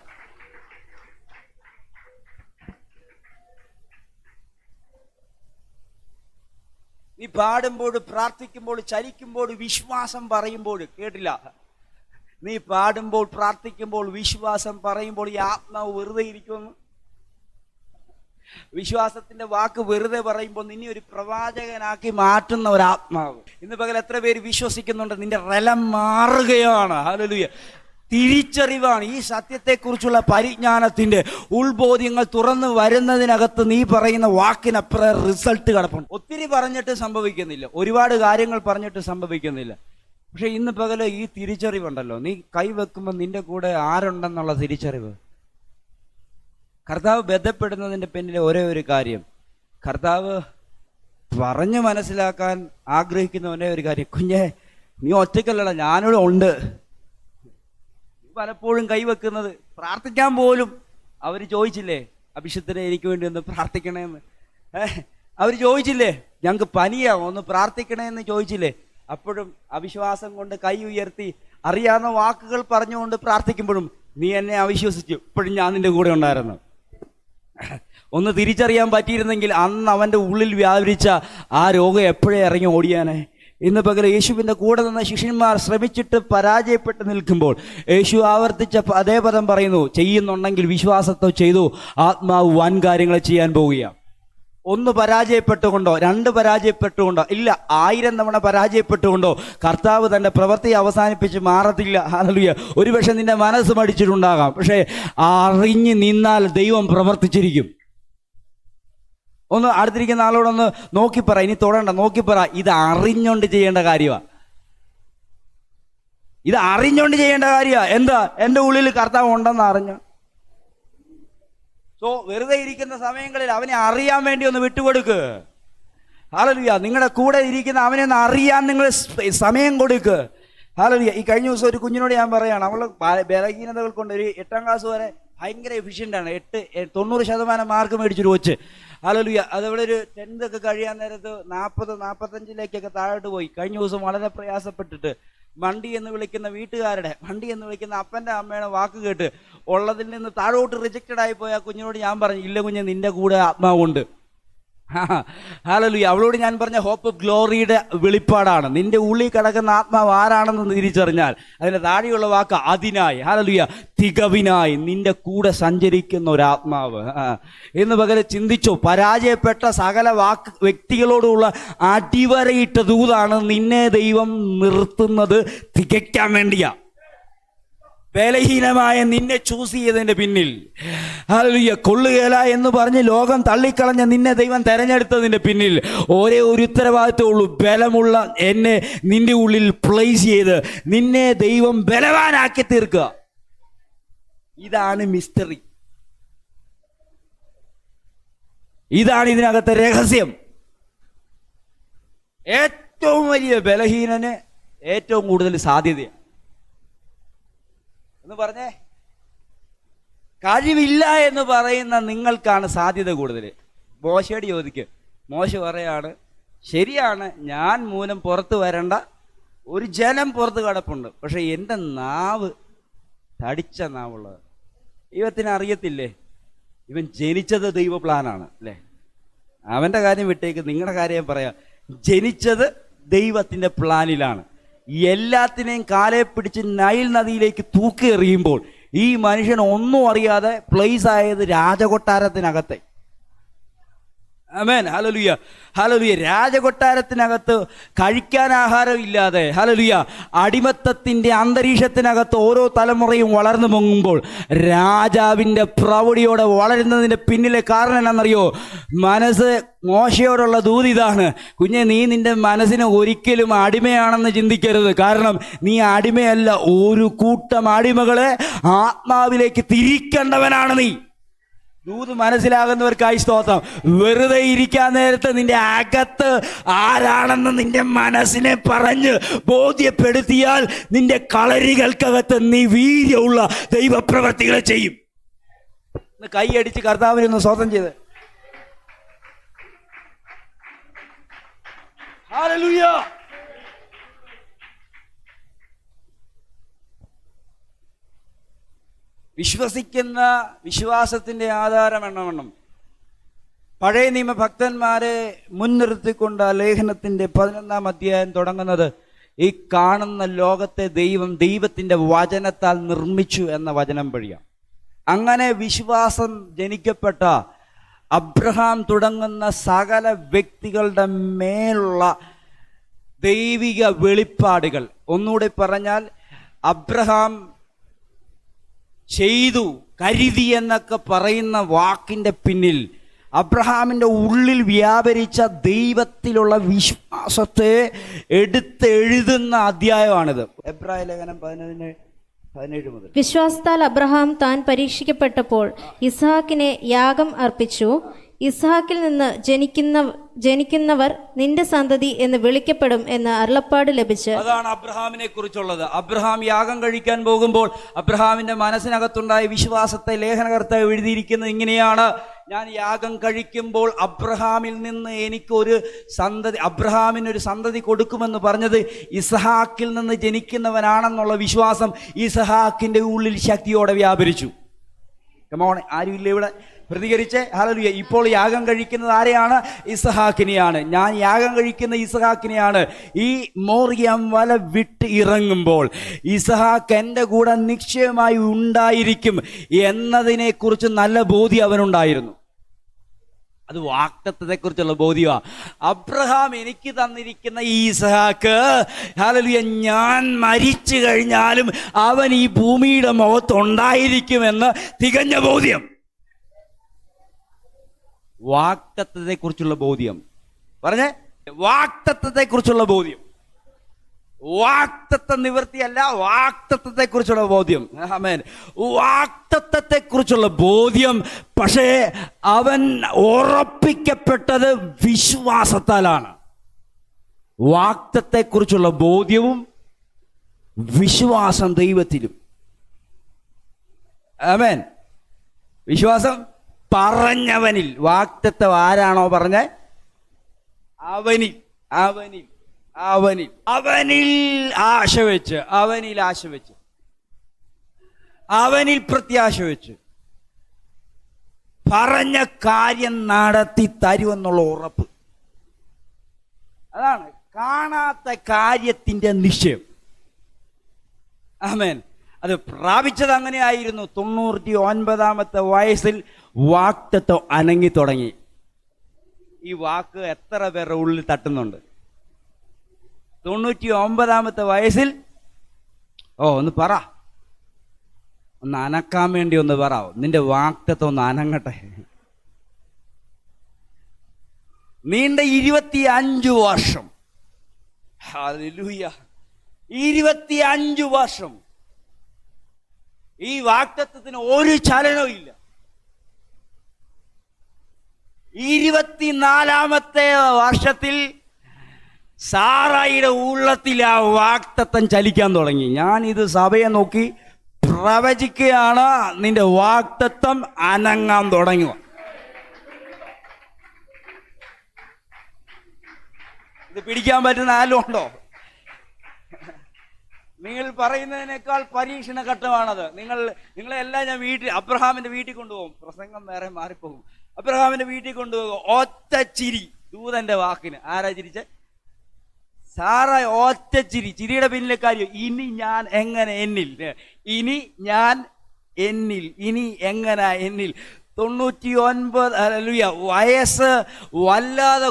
നീ പാടുമ്പോൾ, പ്രാർത്ഥിക്കുമ്പോൾ, ചലിക്കുമ്പോൾ, വിശ്വാസം പറയുമ്പോൾ, കേട്ടില്ല, നീ പാടുമ്പോൾ, പ്രാർത്ഥിക്കുമ്പോൾ, വിശ്വാസം പറയുമ്പോൾ ഈ ആത്മാവ് വെറുതെ ഇരിക്കുമെന്ന്. വിശ്വാസത്തിന്റെ വാക്ക് വെറുതെ പറയുമ്പോൾ നിന്നെ ഒരു പ്രവാചകനാക്കി മാറ്റുന്ന ഒരു ആത്മാവ്. ഇന്ന് പകൽ എത്ര പേര് വിശ്വസിക്കുന്നുണ്ട്? നിന്റെ റലം മാറുകയാണ്. ഹല്ലേലൂയ. തിരിച്ചറിവാണ്. ഈ സത്യത്തെക്കുറിച്ചുള്ള പരിജ്ഞാനത്തിന്റെ ഉൾബോധ്യങ്ങൾ തുറന്നു വരുന്നതിനകത്ത് നീ പറയുന്ന വാക്കിനപ്പുറം റിസൾട്ട് കിടപ്പുണ്ട്. ഒത്തിരി പറഞ്ഞിട്ട് സംഭവിക്കുന്നില്ല, ഒരുപാട് കാര്യങ്ങൾ പറഞ്ഞിട്ട് സംഭവിക്കുന്നില്ല. പക്ഷെ ഇന്ന് പകല് ഈ തിരിച്ചറിവുണ്ടല്ലോ, നീ കൈവെക്കുമ്പോൾ നിന്റെ കൂടെ ആരുണ്ടെന്നുള്ള തിരിച്ചറിവ്. കർത്താവ് ബന്ധപ്പെടുന്നതിൻ്റെ പിന്നിലെ ഒരേ ഒരു കാര്യം, കർത്താവ് പറഞ്ഞു മനസ്സിലാക്കാൻ ആഗ്രഹിക്കുന്ന ഒരേ ഒരു കാര്യം, കുഞ്ഞെ നീ ഒറ്റയ്ക്കല്ലടാ, ഞാനിവിടെ ഉണ്ട്. പലപ്പോഴും കൈവെക്കുന്നത് പ്രാർത്ഥിക്കാൻ പോലും അവർ ചോദിച്ചില്ലേ, അഭിഷത്തിനെ എനിക്ക് വേണ്ടി ഒന്ന് പ്രാർത്ഥിക്കണേന്ന്. അവർ ചോദിച്ചില്ലേ, ഞങ്ങൾക്ക് പനിയാവും ഒന്ന് പ്രാർത്ഥിക്കണേ എന്ന് ചോദിച്ചില്ലേ? അപ്പോഴും അവിശ്വാസം കൊണ്ട് കൈ ഉയർത്തി അറിയാവുന്ന വാക്കുകൾ പറഞ്ഞുകൊണ്ട് പ്രാർത്ഥിക്കുമ്പോഴും നീ എന്നെ അവിശ്വസിച്ചു, ഇപ്പോഴും ഞാൻ നിന്റെ കൂടെ ഉണ്ടായിരുന്നു. ഒന്ന് തിരിച്ചറിയാൻ പറ്റിയിരുന്നെങ്കിൽ അന്ന് അവൻ്റെ ഉള്ളിൽ വ്യാപരിച്ച ആ രോഗം എപ്പോഴേ ഇറങ്ങി ഓടിയാനേ. ഇന്ന് പകരം യേശുവിൻ്റെ കൂടെ നിന്ന ശിഷ്യന്മാർ ശ്രമിച്ചിട്ട് പരാജയപ്പെട്ട് നിൽക്കുമ്പോൾ യേശു ആവർത്തിച്ച അതേ പദം പറയുന്നു, ചെയ്യുന്നുണ്ടെങ്കിൽ വിശ്വാസത്തോ ചെയ്തു, ആത്മാവ് വൻ കാര്യങ്ങൾ ചെയ്യാൻ പോവുകയാണ്. ഒന്ന് പരാജയപ്പെട്ടുകൊണ്ടോ, രണ്ട് പരാജയപ്പെട്ടുകൊണ്ടോ, ഇല്ല 1000 തവണ പരാജയപ്പെട്ടുകൊണ്ടോ കർത്താവ് തൻ്റെ പ്രവൃത്തി അവസാനിപ്പിച്ച് മാറത്തില്ല. ഹല്ലേലൂയ. ഒരുപക്ഷെ നിന്റെ മനസ്സ് മടിച്ചിട്ടുണ്ടാകാം, പക്ഷേ അറിഞ്ഞ് നിന്നാൽ ദൈവം പ്രവർത്തിച്ചിരിക്കും. ഒന്ന് അടുത്തിരിക്കുന്ന ആളോടൊന്ന് നോക്കിപ്പറ, ഇനി തൊടണ്ട, നോക്കിപ്പറ, ഇത് അറിഞ്ഞുകൊണ്ട് ചെയ്യേണ്ട കാര്യമാണ്. ഇത് അറിഞ്ഞുകൊണ്ട് ചെയ്യേണ്ട കാര്യമാണ്. എന്താ? എൻ്റെ ഉള്ളിൽ കർത്താവ് ഉണ്ടെന്ന് അറിഞ്ഞു. വെറുതെ ഇരിക്കുന്ന സമയങ്ങളിൽ അവനെ അറിയാൻ വേണ്ടി ഒന്ന് വിട്ടുകൊടുക്ക്. ഹല്ലേലൂയ. നിങ്ങളുടെ കൂടെ ഇരിക്കുന്ന അവനെ ഒന്ന് അറിയാൻ നിങ്ങൾ സമയം കൊടുക്ക്. ഹല്ലേലൂയ. ഈ കഴിഞ്ഞ ദിവസം ഒരു കുഞ്ഞിനോട് ഞാൻ പറയാണ്, അവൾ ബലഹീനതകൾ കൊണ്ട് ഒരു 8ാം ക്ലാസ് വരെ ഭയങ്കര എഫിഷ്യൻ്റാണ്. 90% മാർക്ക് മേടിച്ചൊരു കൊച്ച്. ഹല്ലേലൂയ. അതവിടെ ഒരു 10th ഒക്കെ കഴിയാൻ നേരത്ത് 40-45 താഴോട്ട് പോയി. കഴിഞ്ഞ ദിവസം വളരെ പ്രയാസപ്പെട്ടിട്ട് മണ്ടി എന്ന് വിളിക്കുന്ന വീട്ടുകാരുടെ, മണ്ടി എന്ന് വിളിക്കുന്ന അപ്പൻ്റെ അമ്മയുടെ വാക്ക് കേട്ട് ഉള്ളതിൽ നിന്ന് താഴോട്ട് റിജക്റ്റഡ് ആയി പോയ ആ കുഞ്ഞിനോട് ഞാൻ പറഞ്ഞു, ഇല്ല കുഞ്ഞ്, നിന്റെ കൂടെ ആത്മാവുണ്ട്. ഹല്ലേലൂയ. അവളോട് ഞാൻ പറഞ്ഞ ഹോപ്പ് ഓഫ് ഗ്ലോറിയുടെ വെളിപ്പാടാണ്. നിന്റെ ഉള്ളിൽ കിടക്കുന്ന ആത്മാവ് ആരാണെന്ന് തിരിച്ചറിഞ്ഞാൽ അതിൻ്റെ താഴെയുള്ള വാക്ക് അതിനായി, ഹല്ലേലൂയ, തികവിനായി നിന്റെ കൂടെ സഞ്ചരിക്കുന്ന ഒരാത്മാവ് എന്ന് പകരം ചിന്തിച്ചോ. പരാജയപ്പെട്ട സകല വ്യക്തികളോടുള്ള അടിവരയിട്ട ദൂതാണ് നിന്നെ ദൈവം നിർത്തുന്നത് തികയ്ക്കാൻ വേണ്ടിയാ. ബലഹീനമായ നിന്നെ ചൂസ് ചെയ്തതിന്റെ പിന്നിൽ, ഹല്ലേലൂയ, കൊള്ളുകേല എന്ന് പറഞ്ഞ് ലോകം തള്ളിക്കളഞ്ഞ നിന്നെ ദൈവം തെരഞ്ഞെടുത്തതിന്റെ പിന്നിൽ ഒരേ ഒരു ഉത്തരവാദിത്തമുള്ളൂ. ബലമുള്ള എന്നെ നിന്റെ ഉള്ളിൽ പ്ലേസ് ചെയ്ത് നിന്നെ ദൈവം ബലവാനാക്കി തീർക്കുക. ഇതാണ് മിസ്റ്ററി. ഇതാണ് ഇതിനകത്തെ രഹസ്യം. ഏറ്റവും വലിയ ബലഹീനന് ഏറ്റവും കൂടുതൽ സാധ്യതയാണ് എന്ന് പറഞ്ഞേ. കഴിവില്ല എന്ന് പറയുന്ന നിങ്ങൾക്കാണ് സാധ്യത കൂടുതൽ. മോശയോട് ചോദിക്കുക. മോശ പറയാണ്, ശരിയാണ്, ഞാൻ മൂലം പുറത്ത് വരേണ്ട ഒരു ജനം പുറത്ത് കിടപ്പുണ്ട്, പക്ഷെ എൻ്റെ നാവ് തടിച്ച നാവുള്ളത്. ദൈവത്തിന് അറിയത്തില്ലേ ഇവൻ ജനിച്ചത് ദൈവ പ്ലാനാണ് അല്ലേ? അവൻ്റെ കാര്യം വിട്ടേക്ക്, നിങ്ങളുടെ കാര്യം പറയാം. ജനിച്ചത് ദൈവത്തിൻ്റെ പ്ലാനിലാണ്. എല്ലാത്തിനെയും കാലെ പിടിച്ച് നൈൽ നദിയിലേക്ക് തൂക്കി എറിയുമ്പോൾ ഈ മനുഷ്യൻ ഒന്നും അറിയാതെ പ്ലേസ് ആയത് രാജകൊട്ടാരത്തിനകത്തെ. ആമേൻ. ഹല്ലേലൂയ. ഹല്ലേലൂയ. രാജകൊട്ടാരത്തിനകത്ത് കഴിക്കാൻ ആഹാരം ഇല്ലാതെ, ഹല്ലേലൂയ, അടിമത്തത്തിൻ്റെ അന്തരീക്ഷത്തിനകത്ത് ഓരോ തലമുറയും വളർന്നു പൊങ്ങുമ്പോൾ രാജാവിൻ്റെ പ്രൗഢിയോടെ വളരുന്നതിൻ്റെ പിന്നിലെ കാരണം എന്നാണെന്നറിയോ? മനസ്സ്. മോശയോടുള്ള ദൂത് ഇതാണ്, കുഞ്ഞെ, നീ നിന്റെ മനസ്സിനെ ഒരിക്കലും അടിമയാണെന്ന് ചിന്തിക്കരുത്. കാരണം നീ അടിമയല്ല, ഒരു കൂട്ടം അടിമകളെ ആത്മാവിലേക്ക് തിരിക്കേണ്ടവനാണ് നീ. ദൂത് മനസ്സിലാകുന്നവർക്കായി സ്തോത്രം. വെറുതെ ഇരിക്കാൻ നേരത്ത് നിന്റെ അകത്ത് ആരാണെന്ന് നിന്റെ മനസ്സിനെ പറഞ്ഞ് ബോധ്യപ്പെടുത്തിയാൽ നിന്റെ കളരികൾക്കകത്ത് നീ വീര്യമുള്ള ദൈവപ്രവർത്തികളെ ചെയ്യും. കൈയടിച്ച് കർത്താവിനൊന്ന് സ്തോത്രം ചെയ്ത്. ഹല്ലേലൂയ. വിശ്വസിക്കുന്ന വിശ്വാസത്തിൻ്റെ ആധാരം എണ്ണവണ്ണം പഴയ നിയമ ഭക്തന്മാരെ മുൻനിർത്തിക്കൊണ്ട് ലേഖനത്തിൻ്റെ 11-ാം അധ്യായം തുടങ്ങുന്നത് ഈ കാണുന്ന ലോകത്തെ ദൈവം ദൈവത്തിൻ്റെ വചനത്താൽ നിർമ്മിച്ചു എന്ന വചനം വഴിയാണ്. അങ്ങനെ വിശ്വാസം ജനിക്കപ്പെട്ട അബ്രഹാം തുടങ്ങുന്ന സകല വ്യക്തികളുടെ മേലുള്ള ദൈവിക വെളിപ്പാടുകൾ, ഒന്നുകൂടെ പറഞ്ഞാൽ അബ്രഹാം ചെയ്തു, കരുതി എന്നൊക്കെ പറയുന്ന വാക്കിൻ്റെ പിന്നിൽ അബ്രഹാമിൻ്റെ ഉള്ളിൽ വ്യാപരിച്ച ദൈവത്തിലുള്ള വിശ്വാസത്തെ എടുത്തെഴുതുന്ന അധ്യായമാണിത്. എബ്രായ ലേഖനം 11:17 മുതൽ. വിശ്വാസത്താൽ അബ്രഹാം താൻ പരീക്ഷിക്കപ്പെട്ടപ്പോൾ ഇസ്ഹാക്കിനെ യാഗം അർപ്പിച്ചു. ഇസ്ഹാക്കിൽ നിന്ന് ജനിക്കുന്നവർ നിന്റെ സന്തതി എന്ന് വിളിക്കപ്പെടും എന്ന് അരുളപ്പാട് ലഭിച്ച്. അതാണ് അബ്രഹാമിനെ കുറിച്ചുള്ളത്. അബ്രഹാം യാഗം കഴിക്കാൻ പോകുമ്പോൾ അബ്രഹാമിന്റെ മനസ്സിനകത്തുണ്ടായ വിശ്വാസത്തെ ലേഖനകർത്താവ് എഴുതിയിരിക്കുന്നത് ഇങ്ങനെയാണ്: ഞാൻ യാഗം കഴിക്കുമ്പോൾ അബ്രഹാമിൽ നിന്ന് എനിക്കൊരു സന്തതി, അബ്രഹാമിനൊരു സന്തതി കൊടുക്കുമെന്ന് പറഞ്ഞത് ഇസ്ഹാക്കിൽ നിന്ന് ജനിക്കുന്നവനാണെന്നുള്ള വിശ്വാസം ഇസ്ഹാക്കിന്റെ ഉള്ളിൽ ശക്തിയോടെ വ്യാപരിച്ചു. കമോൺ, ആരുമില്ല ഇവിടെ പ്രതികരിച്ച്? ഹല്ലേലൂയ. ഇപ്പോൾ യാഗം കഴിക്കുന്നത് ആരെയാണ്? ഇസ്ഹാക്കിനെയാണ്. ഞാൻ യാഗം കഴിക്കുന്ന ഇസ്ഹാക്കിനെയാണ്. ഈ മോറിയം വല വിട്ട് ഇറങ്ങുമ്പോൾ ഇസ്ഹാക്ക് എൻ്റെ കൂടെ നിശ്ചയമായി ഉണ്ടായിരിക്കും എന്നതിനെക്കുറിച്ച് നല്ല ബോധ്യം അവനുണ്ടായിരുന്നു. അത് വാഗ്ദത്തത്തെക്കുറിച്ചുള്ള ബോധ്യമാണ്. അബ്രഹാം എനിക്ക് തന്നിരിക്കുന്ന ഈ ഇസ്ഹാക്ക്, ഹല്ലേലൂയ, ഞാൻ മരിച്ചു കഴിഞ്ഞാലും അവൻ ഈ ഭൂമിയുടെ മുഖത്തുണ്ടായിരിക്കുമെന്ന് തികഞ്ഞ ബോധ്യം. വാഗ്ദത്തത്തെക്കുറിച്ചുള്ള ബോധ്യം. പറഞ്ഞേ, വാഗ്ദത്തത്തെക്കുറിച്ചുള്ള ബോധ്യം. വാഗ്ദത്ത നിവൃത്തിയല്ല, വാഗ്ദത്തത്തെക്കുറിച്ചുള്ള ബോധ്യം. ആമേൻ. വാഗ്ദത്തത്തെക്കുറിച്ചുള്ള ബോധ്യം. പക്ഷേ അവൻ ഉറപ്പിക്കപ്പെട്ടത് വിശ്വാസത്താലാണ്. വാഗ്ദത്തത്തെക്കുറിച്ചുള്ള ബോധ്യവും വിശ്വാസം ദൈവത്തിലും. ആമേൻ. വിശ്വാസം പറഞ്ഞവനിൽ. വാഗ്ദത്തം ആരാണോ പറഞ്ഞ അവനിൽ അവനിൽ അവനിൽ അവനിൽ ആശ വെച്ച്, അവനിൽ ആശ വെച്ച്, അവനിൽ പ്രത്യാശ വെച്ച് പറഞ്ഞ കാര്യം നടത്തി തരുമെന്നുള്ള ഉറപ്പ്. അതാണ് കാണാത്ത കാര്യത്തിന്റെ നിശ്ചയം. ആമേൻ. അത് പ്രാപിച്ചത് അങ്ങനെയായിരുന്നു. 99-ാമത്തെ വയസ്സിൽ വാഗ്ദത്തം അനങ്ങി തുടങ്ങി. ഈ വാക്ക് എത്ര പേരുടെ ഉള്ളിൽ തട്ടുന്നുണ്ട്? 99-ാമത്തെ വയസ്സിൽ ഒന്ന് പറ, ഒന്ന് അനക്കാൻ വേണ്ടി ഒന്ന് പറ, നിന്റെ വാഗ്ദത്തം ഒന്ന് അനങ്ങട്ടെ. നീണ്ട 25 വർഷം, ഹല്ലേലൂയ, 25 വർഷം ഈ വാഗ്ദത്തത്തിന് ഒരു ചലനവും ഇല്ല. 24-ാമത്തെ വർഷത്തിൽ സാറായിയുടെ ഉള്ളത്തിൽ ആ വാഗ്ദത്തം ചലിക്കാൻ തുടങ്ങി. ഞാൻ ഇത് സഭയെ നോക്കി പ്രവചിക്കുകയാണ്, നിന്റെ വാഗ്ദത്തം അനങ്ങാൻ തുടങ്ങുക. ഇത് പിടിക്കാൻ പറ്റുന്ന ആരും ഉണ്ടോ? നിങ്ങൾ പറയുന്നതിനേക്കാൾ പരീക്ഷണ ഘട്ടമാണത്. നിങ്ങളെല്ലാം ഞാൻ അബ്രഹാമിന്റെ വീട്ടിൽ കൊണ്ടുപോകും. പ്രസംഗം വേറെ മാറിപ്പോകും. അബ്രഹാമിന്റെ വീട്ടിൽ കൊണ്ടുപോകും. ഒറ്റ ചിരി, ദൂതന്റെ വാക്കിന്. ആരാ ചിരിച്ച? സാറ. ഒറ്റ ചിരി. ചിരിയുടെ പിന്നിലെ കാര്യം, ഇനി ഞാൻ എങ്ങനെ എന്നിൽ, ഇനി ഞാൻ എന്നിൽ, ഇനി എങ്ങനെ എന്നിൽ. 99 വയസ്സ് വല്ലാതെ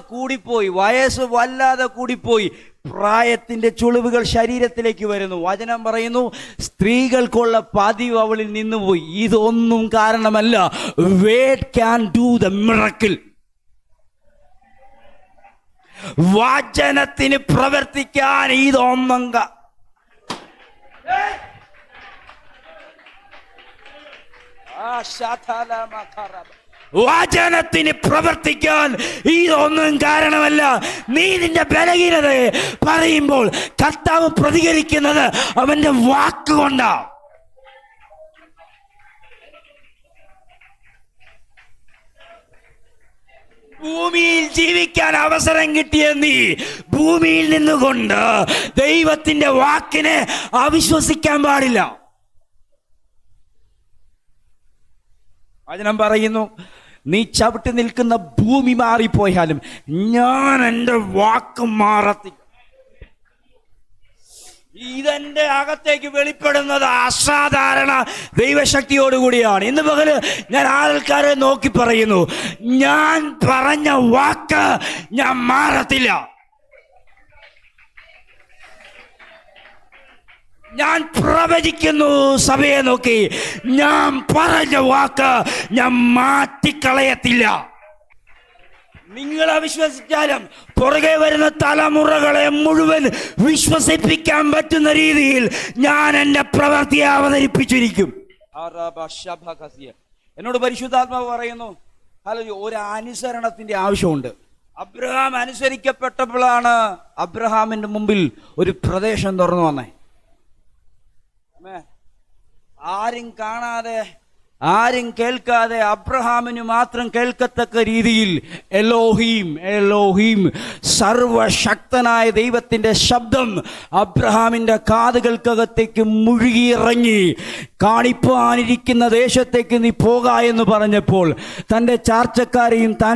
കൂടിപ്പോയി. പ്രായത്തിന്റെ ചുളിവുകൾ ശരീരത്തിലേക്ക് വരുന്നു. വചനം പറയുന്നു, സ്ത്രീകൾക്കുള്ള പതിവ് അവളിൽ നിന്നുപോയി. ഇതൊന്നും കാരണമല്ല. Word can do the miracle. വചനത്തിന് പ്രവർത്തിക്കാൻ ഇതൊന്നും വചനത്തിന് പ്രവർത്തിക്കാൻ ഇതൊന്നും കാരണമല്ല. നീ നിന്റെ ബലഹീനതയെ പറയുമ്പോൾ കർത്താവ് പ്രതികരിക്കുന്നത് അവന്റെ വാക്കുകൊണ്ടാ. ഭൂമിയിൽ ജീവിക്കാൻ അവസരം കിട്ടിയ നീ ഭൂമിയിൽ നിന്നുകൊണ്ട് ദൈവത്തിന്റെ വാക്കിനെ അവിശ്വസിക്കാൻ പാടില്ല. വചനം പറയുന്നു, നീ ചവിട്ടി നിൽക്കുന്ന ഭൂമി മാറിപ്പോയാലും ഞാൻ എൻ്റെ വാക്ക് മാറത്തില്ല. ഇതെന്റെ അകത്തേക്ക് വെളിപ്പെടുന്നത് അസാധാരണ ദൈവശക്തിയോടുകൂടിയാണ്. ഇന്ന് പകല് ഞാൻ ആൾക്കാരെ നോക്കി പറയുന്നു, ഞാൻ പറഞ്ഞ വാക്ക് ഞാൻ മാറത്തില്ല. ഞാൻ പ്രവചിക്കുന്നു സഭയെ നോക്കി, ഞാൻ പറഞ്ഞ വാക്ക് ഞാൻ മാറ്റിക്കളയത്തില്ല. നിങ്ങൾ അവിശ്വസിച്ചാലും പുറകെ വരുന്ന തലമുറകളെ മുഴുവൻ വിശ്വസിപ്പിക്കാൻ പറ്റുന്ന രീതിയിൽ ഞാൻ എൻ്റെ പ്രവൃത്തിയെ അവതരിപ്പിച്ചിരിക്കും. എന്നോട് പരിശുദ്ധാത്മാവ് പറയുന്നു, ഒരു അനുസരണത്തിന്റെ ആവശ്യമുണ്ട്. അബ്രഹാം അനുസരിക്കപ്പെട്ടപ്പോഴാണ് അബ്രഹാമിന്റെ മുമ്പിൽ ഒരു പ്രദേശം തുറന്നു വന്നേ. ആരും കാണാതെ, ആരും കേൾക്കാതെ, അബ്രഹാമിന് മാത്രം കേൾക്കത്തക്ക രീതിയിൽ എലോഹീം സർവശക്തനായ ദൈവത്തിന്റെ ശബ്ദം അബ്രഹാമിന്റെ കാതുകൾക്കകത്തേക്ക് മുഴുകിയിറങ്ങി, കാണിപ്പാനിരിക്കുന്ന ദേശത്തേക്ക് നീ പോക എന്ന് പറഞ്ഞപ്പോൾ തൻ്റെ ചാർച്ചക്കാരെയും താൻ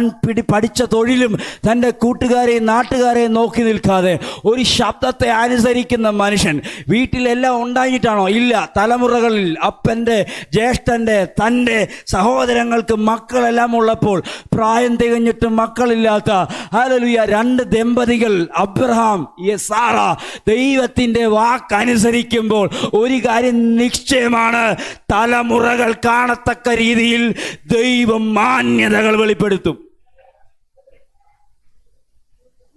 പഠിച്ച തൊഴിലും തൻ്റെ കൂട്ടുകാരെയും നാട്ടുകാരെയും നോക്കി നിൽക്കാതെ ഒരു ശബ്ദത്തെ അനുസരിക്കുന്ന മനുഷ്യൻ വീട്ടിലെല്ലാം ഉണ്ടായിട്ടാണോ? ഇല്ല. തലമുറകളിൽ അപ്പൻ്റെ, ജ്യേഷ്ഠൻ്റെ, തൻ്റെ സഹോദരങ്ങൾക്ക് മക്കളെല്ലാം ഉള്ളപ്പോൾ പ്രായം തികഞ്ഞിട്ട് മക്കളില്ലാത്ത ഹല്ലേലൂയ 2 ദമ്പതികൾ അബ്രഹാം, സാറ ദൈവത്തിൻ്റെ വാക്കനുസരിക്കുമ്പോൾ ഒരു കാര്യം നിശ്ചയമാണ്, തലമുറകൾ കാണത്തക്ക രീതിയിൽ ദൈവം മാന്യതകൾ വെളിപ്പെടുത്തും.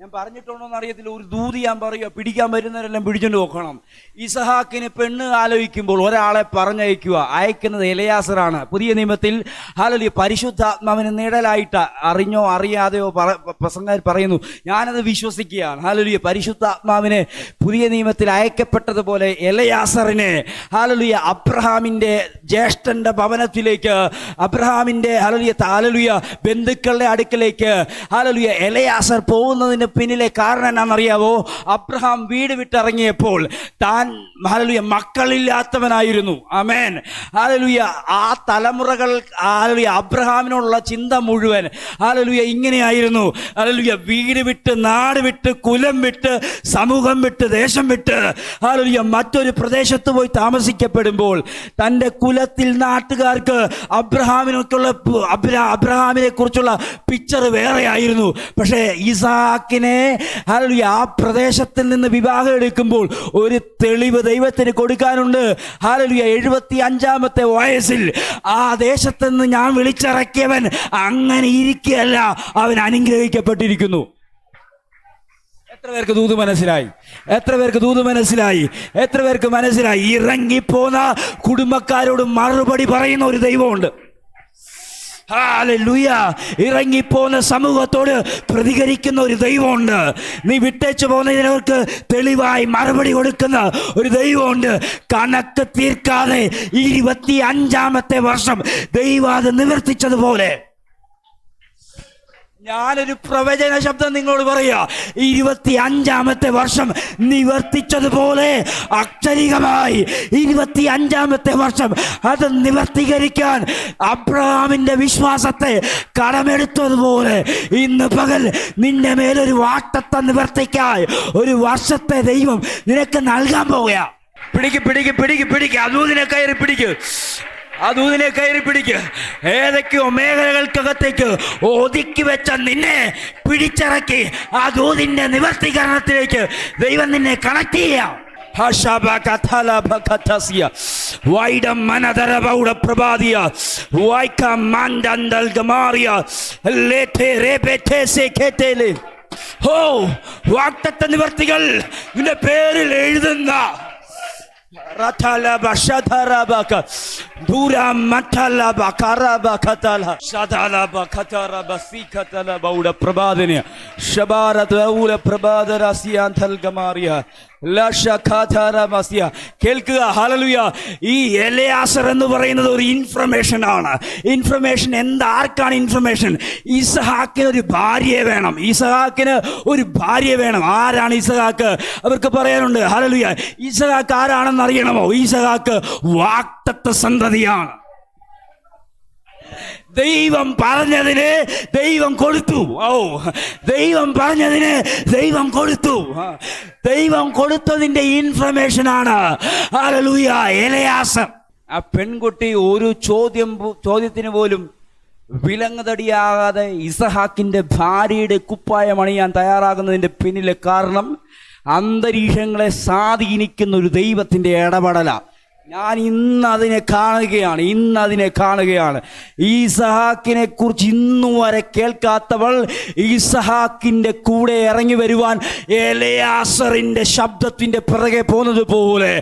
ഞാൻ പറഞ്ഞിട്ടുണ്ടോന്ന് അറിയത്തില്ല. ഒരു ദൂത് ഞാൻ പറയുക, പിടിക്കാൻ വരുന്നവരെല്ലാം പിടിച്ചോണ്ട് നോക്കണം. ഇസഹാക്കിന് പെണ്ണ് ആലോചിക്കുമ്പോൾ ഒരാളെ പറഞ്ഞയക്കുക, അയക്കുന്നത് എലയാസറാണ്. പുതിയ നിയമത്തിൽ ഹല്ലേലൂയ പരിശുദ്ധാത്മാവിന് നിഴലായിട്ട് അറിഞ്ഞോ അറിയാതെയോ പ്രസംഗകർ പറയുന്നു, ഞാനത് വിശ്വസിക്കുകയാണ്. ഹല്ലേലൂയ പരിശുദ്ധാത്മാവിനെ പുതിയ നിയമത്തിൽ അയക്കപ്പെട്ടതുപോലെ എലയാസറിനെ ഹല്ലേലൂയ അബ്രഹാമിന്റെ ജ്യേഷ്ഠന്റെ ഭവനത്തിലേക്ക്, അബ്രഹാമിന്റെ ഹല്ലേലൂയ ബന്ധുക്കളുടെ അടുക്കലേക്ക് ഹല്ലേലൂയ എലയാസർ പോകുന്നതിന് പിന്നിലെ കാരണം എന്നാണെന്നറിയാവോ? അബ്രഹാം വീട് വിട്ടിറങ്ങിയപ്പോൾ താൻ ഹല്ലേലൂയ മക്കളില്ലാത്തവനായിരുന്നു. ആമേൻ. ഹല്ലേലൂയ ആ തലമുറകൾ ഹല്ലേലൂയ അബ്രഹാമിനോടുള്ള ചിന്ത മുഴുവൻ ഹല്ലേലൂയ ഇങ്ങനെയായിരുന്നു. ഹല്ലേലൂയ വീട് വിട്ട്, നാട് വിട്ട്, കുലം വിട്ട്, സമൂഹം വിട്ട്, ദേശം വിട്ട് ഹല്ലേലൂയ മറ്റൊരു പ്രദേശത്ത് പോയി താമസിക്കപ്പെടുമ്പോൾ തൻ്റെ കുലത്തിൽ നാട്ടുകാർക്ക് അബ്രഹാമിനെ കുറിച്ചുള്ള പിക്ചർ വേറെയായിരുന്നു. പക്ഷേ ഇസഹാക്കിനെ ഹല്ലേലൂയ ആ പ്രദേശത്തിൽ നിന്ന് വിവാഹം എടുക്കുമ്പോൾ ഒരു തെളിവ് ദൈവത്തിന് കൊടുക്കാനുണ്ട്. ഹല്ലേലൂയ 75-ാമത്തെ വയസ്സിൽ ആ ദേശത്ത് നിന്ന് ഞാൻ വിളിച്ചിറക്കിയവൻ അങ്ങനെ ഇരിക്കുകയല്ല, അവൻ അനുഗ്രഹിക്കപ്പെട്ടിരിക്കുന്നു. എത്ര പേർക്ക് ദൂത് മനസ്സിലായി? എത്ര പേർക്ക് ദൂത് മനസ്സിലായി? എത്ര പേർക്ക് മനസ്സിലായി? ഇറങ്ങിപ്പോന്ന കുടുംബക്കാരോട് മറുപടി പറയുന്ന ഒരു ദൈവമുണ്ട്. ഹല്ലേലൂയ. ഇറങ്ങിപ്പോന്ന സമൂഹത്തോട് പ്രതികരിക്കുന്ന ഒരു ദൈവമുണ്ട്. നീ വിട്ടേച്ചു പോകുന്നതിനവർക്ക് തെളിവായി മറുപടി കൊടുക്കുന്ന ഒരു ദൈവമുണ്ട്. കണക്ക് തീർക്കാതെ 25-ാമത്തെ വർഷം ദൈവം അത് നിവർത്തിച്ചതുപോലെ ഞാനൊരു പ്രവചന ശബ്ദം നിങ്ങളോട് പറയാ, 25-ാമത്തെ വർഷം നിവർത്തിച്ചതുപോലെ അക്ഷരികമായി 25-ാമത്തെ വർഷം അത് നിവർത്തീകരിക്കാൻ അബ്രഹാമിന്റെ വിശ്വാസത്തെ കടമെടുത്തതുപോലെ ഇന്ന് പകൽ നിന്റെ മേലൊരു വാഗ്ദത്തം നിവർത്തിക്കാൻ ഒരു വർഷത്തെ ദൈവം നിനക്ക് നൽകാൻ പോവുക. പിടിക്ക് അതൂതിനെ കയറി പിടിക്ക്, അതൂതിനെ കയറി പിടിക്ക്. ഏതൊക്കെയോ മേഖലകൾക്കകത്തേക്ക് ഒതുക്കി വെച്ച നിന്നെ പിടിച്ചിറക്കി ആ ദൂതിന്റെ നിവർത്തീകരണത്തിലേക്ക് ദൈവം നിന്നെ കണക്ട് ചെയ്യാം. വാഗ്ദത്ത നിവർത്തികൾ നിന്റെ പേരിൽ എഴുതുന്ന കേൾക്കുക. ഹല്ലേലൂയ. ഈ എലയാസർ എന്ന് പറയുന്നത് ഒരു ഇൻഫർമേഷൻ ആണ്. ഇൻഫർമേഷൻ എന്താ? ആർക്കാണ് ഇൻഫർമേഷൻ? ഇസഹാക്കിന് ഒരു ഭാര്യയെ വേണം. ഇസഹാക്കിന് ഒരു ഭാര്യ വേണം. ആരാണ് ഇസഹാക്ക്? അവർക്ക് പറയാനുണ്ട്. ഹല്ലേലൂയ. ഇസഹാക്ക് ആരാണെന്ന് അറിയണമോ? ഇസഹാക്ക് വാഗ്ദത്ത സന്തതിയാണ്. ദൈവം പറഞ്ഞതിന് ദൈവം കൊടുത്തു. ദൈവം പറഞ്ഞതിന് ദൈവം കൊടുത്തു. ദൈവം കൊടുത്തതിന്റെ ഇൻഫർമേഷൻ ആണ് ഹല്ലേലൂയ എലയാസർ. ആ പെൺകുട്ടി ഒരു ചോദ്യത്തിന് പോലും വിലങ്ങതടിയാകാതെ ഇസഹാക്കിന്റെ ഭാര്യയുടെ കുപ്പായം അണിയാൻ തയ്യാറാകുന്നതിന്റെ പിന്നിലെ കാരണം അന്തരീക്ഷങ്ങളെ സ്വാധീനിക്കുന്ന ഒരു ദൈവത്തിന്റെ ഇടപെടല. ഞാൻ ഇന്നതിനെ കാണുകയാണ്. ഈസഹാക്കിനെ കുറിച്ച് ഇന്നു വരെ കേൾക്കാത്തവൾ ഇസഹാക്കിന്റെ കൂടെ ഇറങ്ങി വരുവാൻ എലയാസറിന്റെ ശബ്ദത്തിന്റെ പിറകെ പോകുന്നത് പോലെ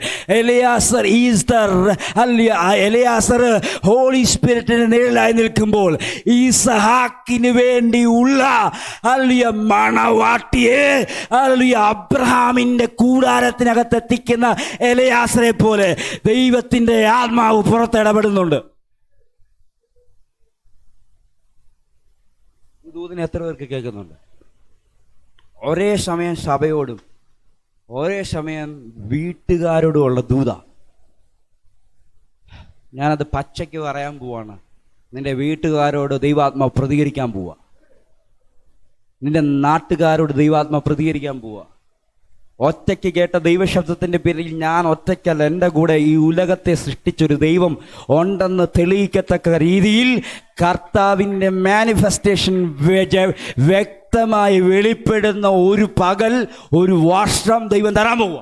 എലയാസർ ഹോളി സ്പിരിറ്റിന്റെ നിഴലായി നിൽക്കുമ്പോൾ ഈസഹാക്കിന് വേണ്ടിയുള്ള മണവാട്ടിയെ അബ്രഹാമിന്റെ കൂടാരത്തിനകത്ത് എത്തിക്കുന്ന എലയാസറെ പോലെ ദൈവത്തിന്റെ ആത്മാവ് പുറത്തിടപെടുന്നുണ്ട്. ദൂതിനെ എത്ര പേർക്ക് കേൾക്കുന്നുണ്ട്? ഒരേ സമയം സഭയോടും ഒരേ സമയം വീട്ടുകാരോടുമുള്ള ദൂത. ഞാനത് പച്ചയ്ക്ക് പറയാൻ പോവാണ്. നിന്റെ വീട്ടുകാരോട് ദൈവാത്മാവ് പ്രതികരിക്കാൻ പോവാ. നിന്റെ നാട്ടുകാരോട് ദൈവാത്മാവ് പ്രതികരിക്കാൻ പോവാ. ഒറ്റയ്ക്ക് കേട്ട ദൈവശബ്ദത്തിന്റെ പേരിൽ ഞാൻ ഒറ്റയ്ക്കല്ല, എൻ്റെ കൂടെ ഈ ഉലകത്തെ സൃഷ്ടിച്ചൊരു ദൈവം ഉണ്ടെന്ന് തെളിയിക്കത്തക്ക രീതിയിൽ കർത്താവിൻ്റെ മാനിഫെസ്റ്റേഷൻ വ്യക്തമായി വെളിപ്പെടുന്ന ഒരു പകൽ, ഒരു വർഷം ദൈവം തരാൻ പോവുക.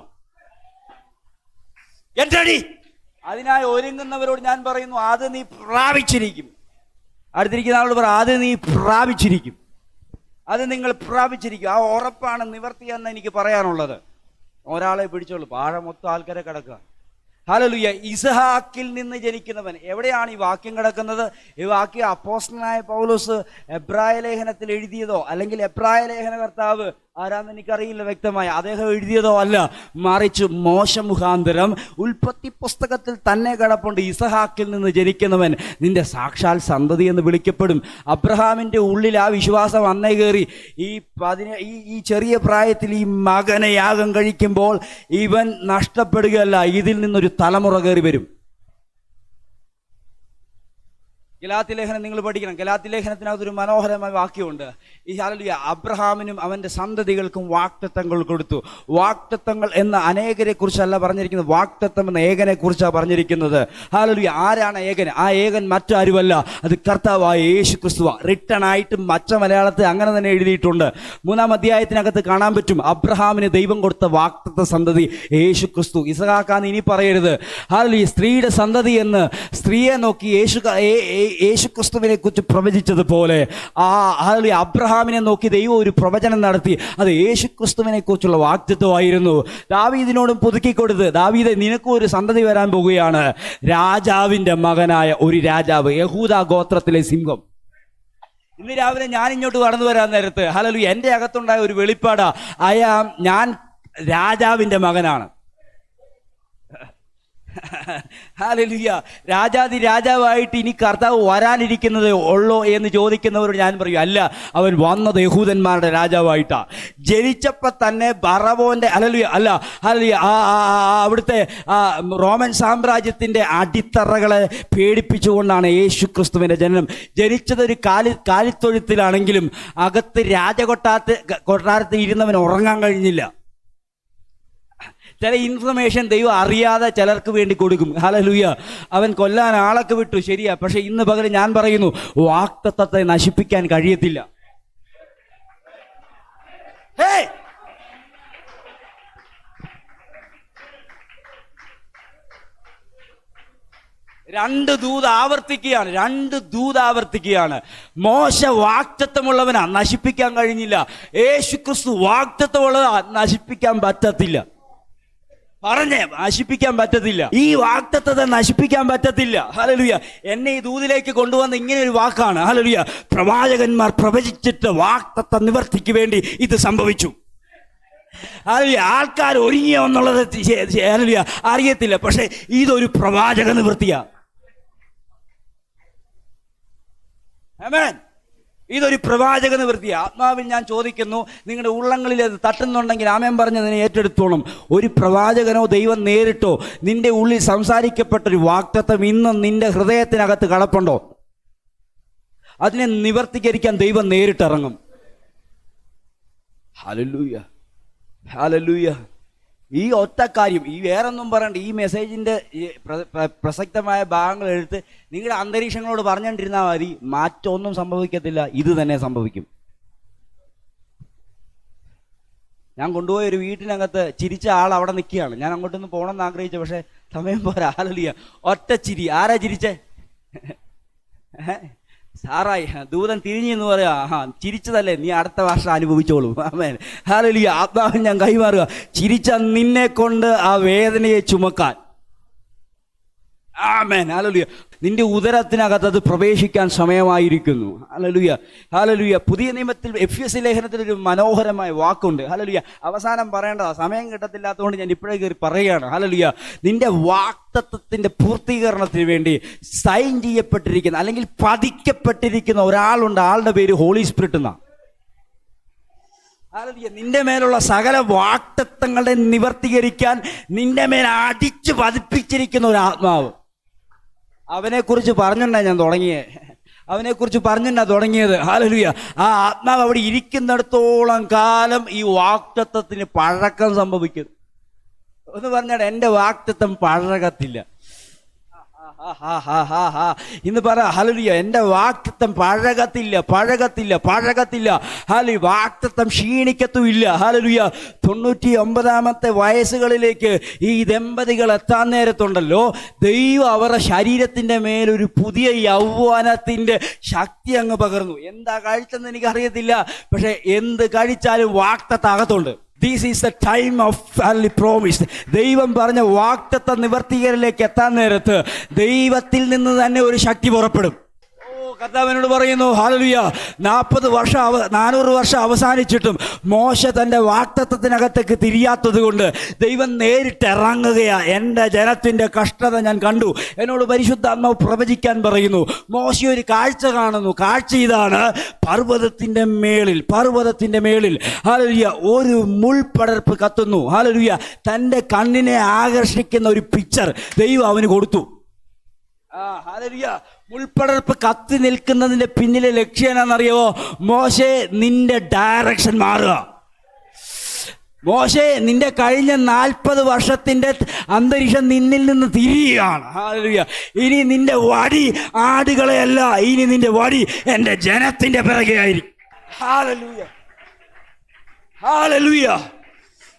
എന്തടി? അതിനായി ഒരുങ്ങുന്നവരോട് ഞാൻ പറയുന്നു, അത് നീ പ്രാപിച്ചിരിക്കും. അടുത്തിരിക്കുന്ന ആളോട് പറ, അത് നീ പ്രാപിച്ചിരിക്കും. അത് നിങ്ങൾ പ്രാപിച്ചിരിക്കും. ആ ഉറപ്പാണ് നിവർത്തിയെന്ന് എനിക്ക് പറയാനുള്ളത്. ഒരാളെ പിടിച്ചോളൂ, പാഴ മൊത്തം ആൾക്കാരെ കിടക്കുക. ഹല്ലേലൂയ. ഇസ്ഹാക്കിൽ നിന്ന് ജനിക്കുന്നവൻ. എവിടെയാണ് ഈ വാക്യം കിടക്കുന്നത്? ഈ വാക്യം അപ്പോസ്തലനായ പൗലോസ് എബ്രായ ലേഖനത്തിൽ എഴുതിയതോ അല്ലെങ്കിൽ എബ്രായ ലേഖന കർത്താവ് ആരാന്ന് എനിക്കറിയില്ല വ്യക്തമായി, അദ്ദേഹം എഴുതിയതോ അല്ല, മറിച്ച് മോശ മുഖാന്തരം ഉൽപ്പത്തി പുസ്തകത്തിൽ തന്നെ കിടപ്പുണ്ട്. ഇസ്ഹാക്കിൽ നിന്ന് ജനിക്കുന്നവൻ നിന്റെ സാക്ഷാൽ സന്തതി എന്ന് വിളിക്കപ്പെടും. അബ്രഹാമിൻ്റെ ഉള്ളിൽ ആ വിശ്വാസം അന്നേ കയറി. ഈ ചെറിയ പ്രായത്തിൽ ഈ മകനെ യാഗം കഴിക്കുമ്പോൾ ഇവൻ നഷ്ടപ്പെടുകയല്ല, ഇതിൽ നിന്നൊരു തലമുറ കയറി വരും. ഗലാത്യ ലേഖനം നിങ്ങൾ പഠിക്കണം. ഗലാത്യ ലേഖനത്തിനകത്തൊരു മനോഹരമായ വാക്യമുണ്ട്. ഈ ഹല്ലേലൂയ, അബ്രഹാമിനും അവൻ്റെ സന്തതികൾക്കും വാഗ്ദത്തങ്ങൾ കൊടുത്തു. വാഗ്ദത്തങ്ങൾ എന്ന അനേകരെ കുറിച്ചല്ല പറഞ്ഞിരിക്കുന്നത്, വാഗ്ദത്തം എന്ന ഏകനെ കുറിച്ചാണ് പറഞ്ഞിരിക്കുന്നത്. ഹല്ലേലൂയ. ആരാണ് ഏകൻ? ആ ഏകൻ മറ്റാരുമല്ല, അത് കർത്താവായ യേശു ക്രിസ്തുവ. റിട്ടൺ ആയിട്ട് മറ്റ മലയാളത്തിൽ അങ്ങനെ തന്നെ എഴുതിയിട്ടുണ്ട്. 3-ാം അധ്യായത്തിനകത്ത് കാണാൻ പറ്റും, അബ്രഹാമിന് ദൈവം കൊടുത്ത വാഗ്ദത്ത സന്തതി യേശു ക്രിസ്തു. ഇസഹാക്കാന്ന് ഇനി പറയരുത്. ഹല്ലേലൂയ. സ്ത്രീയുടെ സന്തതി എന്ന് സ്ത്രീയെ നോക്കി യേശു ക്രിസ്തുവിനെ കുറിച്ച് പ്രവചിച്ചതുപോലെ അബ്രഹാമിനെ നോക്കി ദൈവം ഒരു പ്രവചനം നടത്തി. അത് യേശു ക്രിസ്തുവിനെ കുറിച്ചുള്ള വാഗ്ദത്തമായിരുന്നു. ദാവീദിനോടും പുതുക്കിക്കൊടുത്ത്, ദാവീദേ നിനക്കും ഒരു സന്തതി വരാൻ പോകുകയാണ്, രാജാവിൻ്റെ മകനായ ഒരു രാജാവ്, യഹൂദാ ഗോത്രത്തിലെ സിംഹം. ഇന്ന് രാവിലെ ഞാൻ ഇങ്ങോട്ട് കടന്നു വരാൻ നേരത്ത് ഹല്ലേലൂയ, എൻ്റെ അകത്തുണ്ടായ ഒരു വെളിപ്പാടാ, ഞാൻ രാജാവിൻ്റെ മകനാണ്. ഹല്ലേലൂയ. രാജാതി രാജാവായിട്ട് ഇനി കർത്താവ് വരാനിരിക്കുന്നത് ഉള്ളോ എന്ന് ചോദിക്കുന്നവരോട് ഞാൻ പറയും, അല്ല, അവൻ വന്നത് യഹൂദന്മാരുടെ രാജാവായിട്ടാ. ജനിച്ചപ്പോൾ തന്നെ ബറവോന്റെ അവിടുത്തെ റോമൻ സാമ്രാജ്യത്തിൻ്റെ അടിത്തറകളെ പേടിപ്പിച്ചുകൊണ്ടാണ് യേശു ക്രിസ്തുവിൻ്റെ ജനനം. ജനിച്ചതൊരു കാലിത്തൊഴുത്തിലാണെങ്കിലും അകത്ത് കൊട്ടാരത്തിൽ ഇരുന്നവന് ഉറങ്ങാൻ കഴിഞ്ഞില്ല. ചില ഇൻഫർമേഷൻ ദൈവം അറിയാതെ ചിലർക്ക് വേണ്ടി കൊടുക്കും. ഹല്ലേലൂയ. അവൻ കൊല്ലാൻ ആളൊക്കെ വിട്ടു, ശരിയാ. പക്ഷെ ഇന്ന് പകരം ഞാൻ പറയുന്നു, വാഗ്ദത്തത്തെ നശിപ്പിക്കാൻ കഴിയത്തില്ല. രണ്ട് ദൂത് ആവർത്തിക്കുകയാണ്. മോശ വാഗ്ദത്തമുള്ളവനാ, നശിപ്പിക്കാൻ കഴിഞ്ഞില്ല. യേശു ക്രിസ്തു വാഗ്ദത്തമുള്ളതാ, നശിപ്പിക്കാൻ പറ്റത്തില്ല. നശിപ്പിക്കാൻ പറ്റത്തില്ല. ഈ വാഗ്ദത്തത്തെ നശിപ്പിക്കാൻ പറ്റത്തില്ല. ഹല്ലേലൂയ. എന്നെ ഈ ദൂതിലേക്ക് കൊണ്ടുവന്ന ഇങ്ങനെ ഒരു വാക്കാണ്. ഹല്ലേലൂയ. പ്രവാചകന്മാർ പ്രവചിച്ചിട്ട് വാഗ്ദത്ത നിവർത്തിക്ക് വേണ്ടി ഇത് സംഭവിച്ചു. ഹല്ലേലൂയ. ആൾക്കാർ ഒരുങ്ങിയോ എന്നുള്ളത് ഹല്ലേലൂയ അറിയത്തില്ല, പക്ഷെ ഇതൊരു പ്രവാചക നിവൃത്തിയാ. ആമേൻ. ഇതൊരു പ്രവാചക നിവൃത്തിയ. ആത്മാവിൽ ഞാൻ ചോദിക്കുന്നു, നിങ്ങളുടെ ഉള്ളങ്ങളിൽ അത് തട്ടുന്നുണ്ടെങ്കിൽ ആമേൻ പറഞ്ഞതിനെ ഏറ്റെടുത്തോളും. ഒരു പ്രവാചകനോ ദൈവം നേരിട്ടോ നിന്റെ ഉള്ളിൽ സംസാരിക്കപ്പെട്ടൊരു വാഗ്ദത്തം ഇന്നും നിന്റെ ഹൃദയത്തിനകത്ത് കിടപ്പുണ്ടോ? അതിനെ നിവർത്തീകരിക്കാൻ ദൈവം നേരിട്ടിറങ്ങും. Hallelujah, hallelujah. ഈ ഒറ്റ കാര്യം, ഈ വേറൊന്നും പറയണ്ട, ഈ മെസ്സേജിൻ്റെ പ്രസക്തമായ ഭാഗങ്ങൾ എടുത്ത് നിങ്ങളുടെ അന്തരീക്ഷങ്ങളോട് പറഞ്ഞുകൊണ്ടിരുന്നാൽ മതി. മാറ്റമൊന്നും സംഭവിക്കത്തില്ല, ഇത് തന്നെ സംഭവിക്കും. ഞാൻ കൊണ്ടുപോയ ഒരു വീട്ടിനകത്ത് ചിരിച്ച ആൾ അവിടെ നിൽക്കുകയാണ്. ഞാൻ അങ്ങോട്ടൊന്ന് പോകണമെന്ന് ആഗ്രഹിച്ചു, പക്ഷേ സമയം പോരാ. ഹല്ലേലൂയ. ഒറ്റ ചിരി. ആരാ ചിരിച്ചേ? സാറായി. ദൂതൻ തിരിഞ്ഞെന്ന് പറയാ, ചിരിച്ചതല്ലേ, നീ അടുത്ത വർഷം അനുഭവിച്ചോളൂ. ആമേൻ. ഹല്ലേലൂയ. ആത്മാവിൽ ഞാൻ കൈമാറുക, ചിരിച്ച നിന്നെ കൊണ്ട് ആ വേദനയെ ചുമക്കാൻ. ആമേൻ. ഹല്ലേലൂയ. നിന്റെ ഉദരത്തിനകത്ത് അത് പ്രവേശിക്കാൻ സമയമായിരിക്കുന്നു. Hallelujah, hallelujah. പുതിയ നിയമത്തിൽ എഫെസ്യ ലേഖനത്തിൽ ഒരു മനോഹരമായ വാക്കുണ്ട്. ഹല്ലേലൂയ. അവസാനം പറയേണ്ടതാ, സമയം കിട്ടത്തില്ലാത്തതുകൊണ്ട് ഞാൻ ഇപ്പോഴേ കയറി പറയുകയാണ്. ഹല്ലേലൂയ. നിന്റെ വാഗ്ദത്തത്തിന്റെ പൂർത്തീകരണത്തിന് വേണ്ടി സൈൻ ചെയ്യപ്പെട്ടിരിക്കുന്ന അല്ലെങ്കിൽ പതിക്കപ്പെട്ടിരിക്കുന്ന ഒരാളുണ്ട്. ആളുടെ പേര് ഹോളി സ്പിരിറ്റ് എന്നാ. ഹല്ലേലൂയ. നിന്റെ മേലുള്ള സകല വാഗ്ദത്തങ്ങളുടെ നിവർത്തീകരിക്കാൻ നിന്റെ മേൽ അടിച്ചു പതിപ്പിച്ചിരിക്കുന്ന ഒരു ആത്മാവ്. അവനെക്കുറിച്ച് പറഞ്ഞുകൊണ്ടാണ് ഞാൻ തുടങ്ങിയത്. ഹല്ലേലൂയ. ആ ആത്മാവ് അവിടെ ഇരിക്കുന്നിടത്തോളം കാലം ഈ വാഗ്ദത്തത്തിന് പഴക്കം സംഭവിക്കും. ഒന്ന് പറഞ്ഞാൽ എൻ്റെ വാഗ്ദത്തം പഴകത്തില്ല. ഇന്ന് പറ ഹല്ലേലൂയ, എൻ്റെ വാക്തത്വം പഴകത്തില്ല. ഹല്ലേലൂയ, വാക്തത്വം ക്ഷീണിക്കത്തുമില്ല. ഹല്ലേലൂയ, 99 വയസ്സുകളിലേക്ക് ഈ ദമ്പതികൾ എത്താൻ നേരത്തുണ്ടല്ലോ, ദൈവം അവരുടെ ശരീരത്തിൻ്റെ മേലൊരു പുതിയ യൗവനത്തിൻ്റെ ശക്തി അങ്ങ് പകർന്നു. എന്താ കഴിച്ചെന്ന് എനിക്കറിയത്തില്ല, പക്ഷെ എന്ത് കഴിച്ചാലും വാക്തത്വം. This is the time of promise. ദൈവം പറഞ്ഞ വാക്തത്വ നിവർത്തികളിലേക്ക് എത്താൻ നേരത്ത് ദൈവത്തിൽ നിന്ന് തന്നെ ഒരു ശക്തി പുറപ്പെടും. കർത്താവിനോട് പറയുന്നു ഹല്ലേലൂയ, 400 വർഷം അവസാനിച്ചിട്ടും മോശ തൻ്റെ വാക്തത്വത്തിനകത്തേക്ക് തിരിയാത്തത് കൊണ്ട് ദൈവം നേരിട്ട് ഇറങ്ങുകയാ. എൻ്റെ ജനത്തിൻ്റെ കഷ്ടത ഞാൻ കണ്ടു. എന്നോട് പരിശുദ്ധാത്മാവ് പ്രവചിക്കാൻ പറയുന്നു. മോശ ഒരു കാഴ്ച കാണുന്നു. കാഴ്ച ഇതാണ്: പർവ്വതത്തിൻ്റെ മേളിൽ ഹല്ലേലൂയ ഒരു മുൾപടർപ്പ് കത്തുന്നു. ഹല്ലേലൂയ, തൻ്റെ കണ്ണിനെ ആകർഷിക്കുന്ന ഒരു പിക്ചർ ദൈവം അവന് കൊടുത്തു. ഹല്ലേലൂയ, മുൾപടർപ്പ് കത്തി നിൽക്കുന്നതിന്റെ പിന്നിലെ ലക്ഷ്യം എന്നാണെന്നറിയാവോ? മോശേ, നിന്റെ ഡയറക്ഷൻ മാറുക. മോശേ, നിന്റെ കഴിഞ്ഞ 40 വർഷത്തിന്റെ അന്തരീക്ഷം നിന്നിൽ നിന്ന് തിരിയുകയാണ്. ഹല്ലേലൂയ, ഇനി നിന്റെ വടി ആടുകളെയല്ല, ഇനി നിന്റെ വടി എൻ്റെ ജനത്തിന്റെ പിറകെ ആയിരിക്കും. Hallelujah, hallelujah.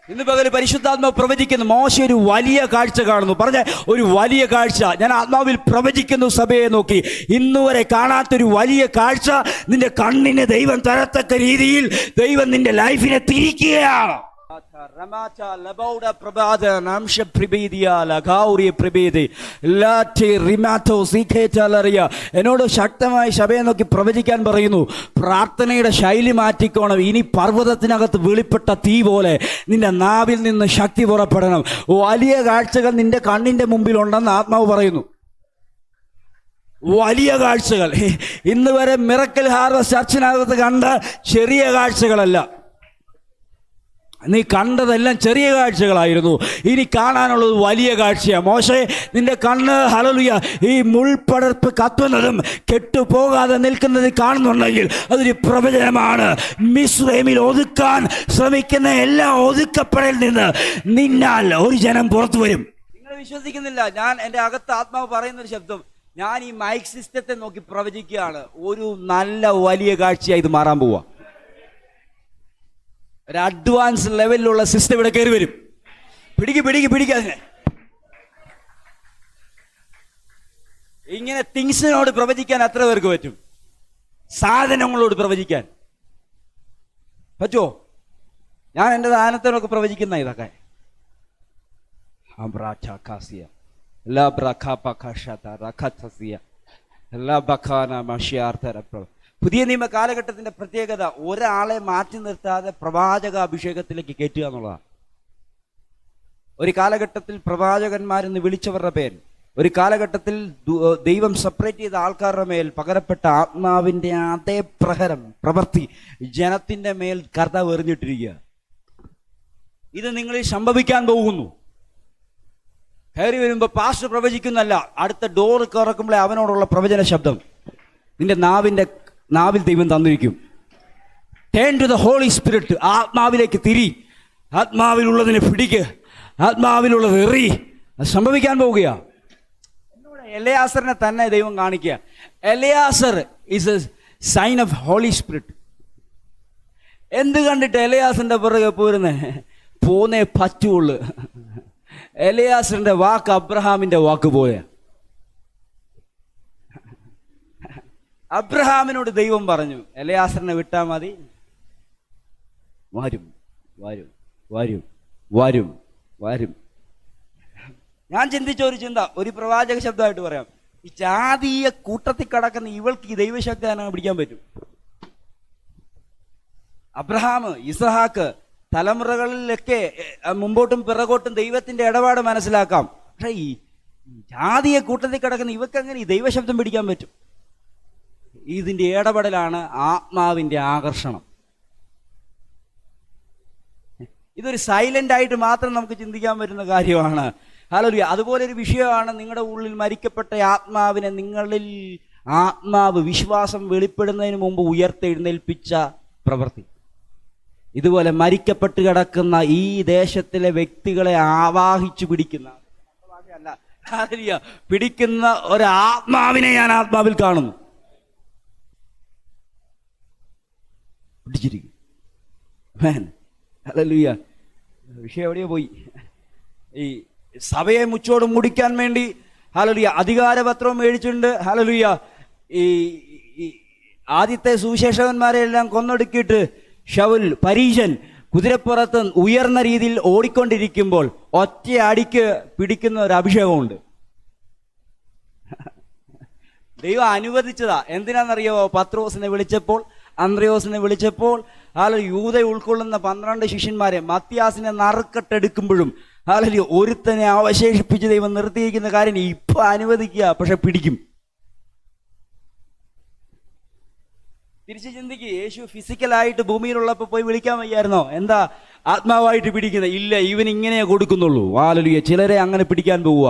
ഇന്ന് പകൽ പരിശുദ്ധാത്മാവ് പ്രവചിക്കുന്നു. മോശ ഒരു വലിയ കാഴ്ച കാണുന്നു. പറഞ്ഞ ഒരു വലിയ കാഴ്ച. ഞാൻ ആത്മാവിൽ പ്രവചിക്കുന്നു. സഭയെ നോക്കി ഇന്നുവരെ കാണാത്തൊരു വലിയ കാഴ്ച നിന്റെ കണ്ണിന് ദൈവം തരത്തക്ക രീതിയിൽ ദൈവം നിന്റെ ലൈഫിനെ തിരിക്കുകയാണ്. എന്നോട് ശക്തമായി സഭയെ നോക്കി പ്രവചിക്കാൻ പറയുന്നു. പ്രാർത്ഥനയുടെ ശൈലി മാറ്റിക്കോണം. ഇനി പർവ്വതത്തിനകത്ത് വെളിപ്പെട്ട തീ പോലെ നിന്റെ നാവിൽ നിന്ന് ശക്തി പുറപ്പെടണം. വലിയ കാഴ്ചകൾ നിന്റെ കണ്ണിന്റെ മുമ്പിലുണ്ടെന്ന് ആത്മാവ് പറയുന്നു. വലിയ കാഴ്ചകൾ. ഇന്ന് വരെ മിറക്കിൾ ഹാർവസ്റ്റ് ചർച്ചിനകത്ത് കണ്ട ചെറിയ കാഴ്ചകളല്ല. നീ കണ്ടതെല്ലാം ചെറിയ കാഴ്ചകളായിരുന്നു. ഇനി കാണാനുള്ളത് വലിയ കാഴ്ചയാണ്. മോശേ, നിന്റെ കണ്ണ് ഹല്ലേലൂയ ഈ മുൾപടർപ്പ് കത്തുന്നതും കെട്ടുപോകാതെ നിൽക്കുന്നത് കാണുന്നുണ്ടെങ്കിൽ അതൊരു പ്രവചനമാണ്. മിസ്രൈമിൽ ഒതുക്കാൻ ശ്രമിക്കുന്ന എല്ലാ ഒതുക്കപ്പെടലിൽ നിന്ന് നിന്നാൽ ഒരു ജനം പുറത്തു വരും. നിങ്ങൾ വിശ്വസിക്കുന്നില്ല? ഞാൻ എൻ്റെ അകത്ത് ആത്മാവ് പറയുന്നൊരു ശബ്ദം. ഞാൻ ഈ മൈക്ക് സിസ്റ്റത്തെ നോക്കി പ്രവചിക്കുകയാണ്. ഒരു നല്ല വലിയ കാഴ്ചയായി ഇത് മാറാൻ പോവുക. ഒരു അഡ്വാൻസ് ലെവലിലുള്ള സിസ്റ്റം ഇവിടെ കയറി വരും. പിടിക്കാതെ ഇങ്ങനെ തിങ്സിനോട് പ്രവചിക്കാൻ എത്ര പേർക്ക് പറ്റും? സാധനങ്ങളോട് പ്രവചിക്കാൻ പറ്റുമോ? ഞാൻ എൻ്റെ ദാനത്തിനൊക്കെ പ്രവചിക്കുന്ന ഇതൊക്കെ. പുതിയ നിയമ കാലഘട്ടത്തിന്റെ പ്രത്യേകത ഒരാളെ മാറ്റി നിർത്താതെ പ്രവാചക അഭിഷേകത്തിലേക്ക് കയറ്റുക എന്നുള്ളതാണ്. ഒരു കാലഘട്ടത്തിൽ പ്രവാചകന്മാരെന്ന് വിളിച്ചവരുടെ പേര്, ഒരു കാലഘട്ടത്തിൽ ദൈവം സെപ്പറേറ്റ് ചെയ്ത ആൾക്കാരുടെ മേൽ പകരപ്പെട്ട ആത്മാവിന്റെ അതേ പ്രവൃത്തി ജനത്തിന്റെ മേൽ കർത്താവ് എറിഞ്ഞിട്ടിരിക്കുക. ഇത് നിങ്ങളിൽ സംഭവിക്കാൻ പോകുന്നു. കയറി വരുമ്പോൾ പാസ്റ്റർ പ്രവചിക്കുന്നല്ല, അടുത്ത ഡോറ് തുറക്കുമ്പോഴേ അവനോടുള്ള പ്രവചന ശബ്ദം നിന്റെ നാവിൽ ദൈവം തന്നിരിക്കും. Turn to the holy spirit. ആത്മാവിലേക്ക് തിരി. ആത്മാവിലുള്ളതിനെ പിടിക്ക്. ആത്മാവിലുള്ളത് എറി. അത് സംഭവിക്കാൻ പോവുകയാ. എന്നോട് എലയാസറിനെ തന്നെ ദൈവം കാണിക്കുക. Eleazar is a sign of holy spirit. എന്ത് കണ്ടിട്ട് എലയാസറിന്റെ പുറകെ പോന്നേ പറ്റുള്ളൂ. എലയാസറിന്റെ വാക്ക് അബ്രഹാമിന്റെ വാക്ക് പോയ. അബ്രഹാമിനോട് ദൈവം പറഞ്ഞു, എലയാസറിനെ വിട്ടാൽ മതി, വരും വരും വരും വരും വരും. ഞാൻ ചിന്തിച്ച ഒരു ചിന്ത, ഒരു പ്രവാചക ശബ്ദമായിട്ട് പറയാം. ഈ ജാതീയ കൂട്ടത്തിൽ കിടക്കുന്ന ഇവൾക്ക് ഈ ദൈവശക്തി തന്നെ പിടിക്കാൻ പറ്റും? അബ്രഹാം, ഇസഹാക്ക്, തലമുറകളിലൊക്കെ മുമ്പോട്ടും പിറകോട്ടും ദൈവത്തിന്റെ ഇടപാട് മനസ്സിലാക്കാം. പക്ഷെ ഈ ജാതീയ കൂട്ടത്തിൽ കിടക്കുന്ന ഇവക്ക് എങ്ങനെ ഈ ദൈവശബ്ദം പിടിക്കാൻ പറ്റും? ഇതിന്റെ ഇടപെടലാണ് ആത്മാവിന്റെ ആകർഷണം. ഇതൊരു സൈലന്റ് ആയിട്ട് മാത്രം നമുക്ക് ചിന്തിക്കാൻ പറ്റുന്ന കാര്യമാണ്. ഹല്ലേലൂയ. അതുപോലെ ഒരു വിഷയമാണ് നിങ്ങളുടെ ഉള്ളിൽ മരിക്കപ്പെട്ട ആത്മാവിനെ നിങ്ങളിൽ ആത്മാവ് വിശ്വാസം വെളിപ്പെടുന്നതിന് മുമ്പ് ഉയർത്തെഴുന്നേൽപ്പിച്ച പ്രവൃത്തി. ഇതുപോലെ മരിക്കപ്പെട്ട് കിടക്കുന്ന ഈ ദേശത്തിലെ വ്യക്തികളെ ആവാഹിച്ചു പിടിക്കുന്ന, അല്ല ഹല്ലേലൂയ. പിടിക്കുന്ന ഒരാത്മാവിനെ ഞാൻ ആത്മാവിൽ കാണുന്നു. പിടിച്ചിരിക്കും. ഹല്ലേലൂയ. വിഷയം എവിടെയോ പോയി. ഈ സഭയെ മുച്ചോടും മുടിക്കാൻ വേണ്ടി ഹല്ലേലൂയ അധികാരപത്രം മേടിച്ചിട്ടുണ്ട്. ഹല്ലേലൂയ. ഈ ആദ്യത്തെ സുവിശേഷകന്മാരെ എല്ലാം കൊന്നൊടുക്കിയിട്ട് ശൗൽ പരീശൻ കുതിരപ്പുറത്ത് ഉയർന്ന രീതിയിൽ ഓടിക്കൊണ്ടിരിക്കുമ്പോൾ ഒറ്റ അടിക്ക് പിടിക്കുന്ന ഒരു അഭിഷേകമുണ്ട്. ദൈവം അനുവദിച്ചതാ. എന്തിനാണെന്നറിയാമോ? പത്രോസിനെ വിളിച്ചപ്പോൾ, അന്ത്രയോസിനെ വിളിച്ചപ്പോൾ, യൂത ഉൾക്കൊള്ളുന്ന 12 ശിഷ്യന്മാരെ മത്യാസിനെ നറുക്കെട്ടെടുക്കുമ്പോഴും ഒരുത്തനെ അവശേഷിപ്പിച്ച് ദൈവം നിർത്തിയിരിക്കുന്ന കാര്യം ഇപ്പൊ അനുവദിക്കുക, പക്ഷെ പിടിക്കും. തിരിച്ച് ചിന്തിക്ക്. യേശു ഫിസിക്കലായിട്ട് ഭൂമിയിലുള്ളപ്പോൾ പോയി വിളിക്കാൻ വയ്യായിരുന്നോ? എന്താ ആത്മാവായിട്ട് പിടിക്കുന്നത്? ഇല്ല, ഇവൻ ഇങ്ങനെ കൊടുക്കുന്നുള്ളൂ. ഹല്ലേലൂയ. ചിലരെ അങ്ങനെ പിടിക്കാൻ പോവുക.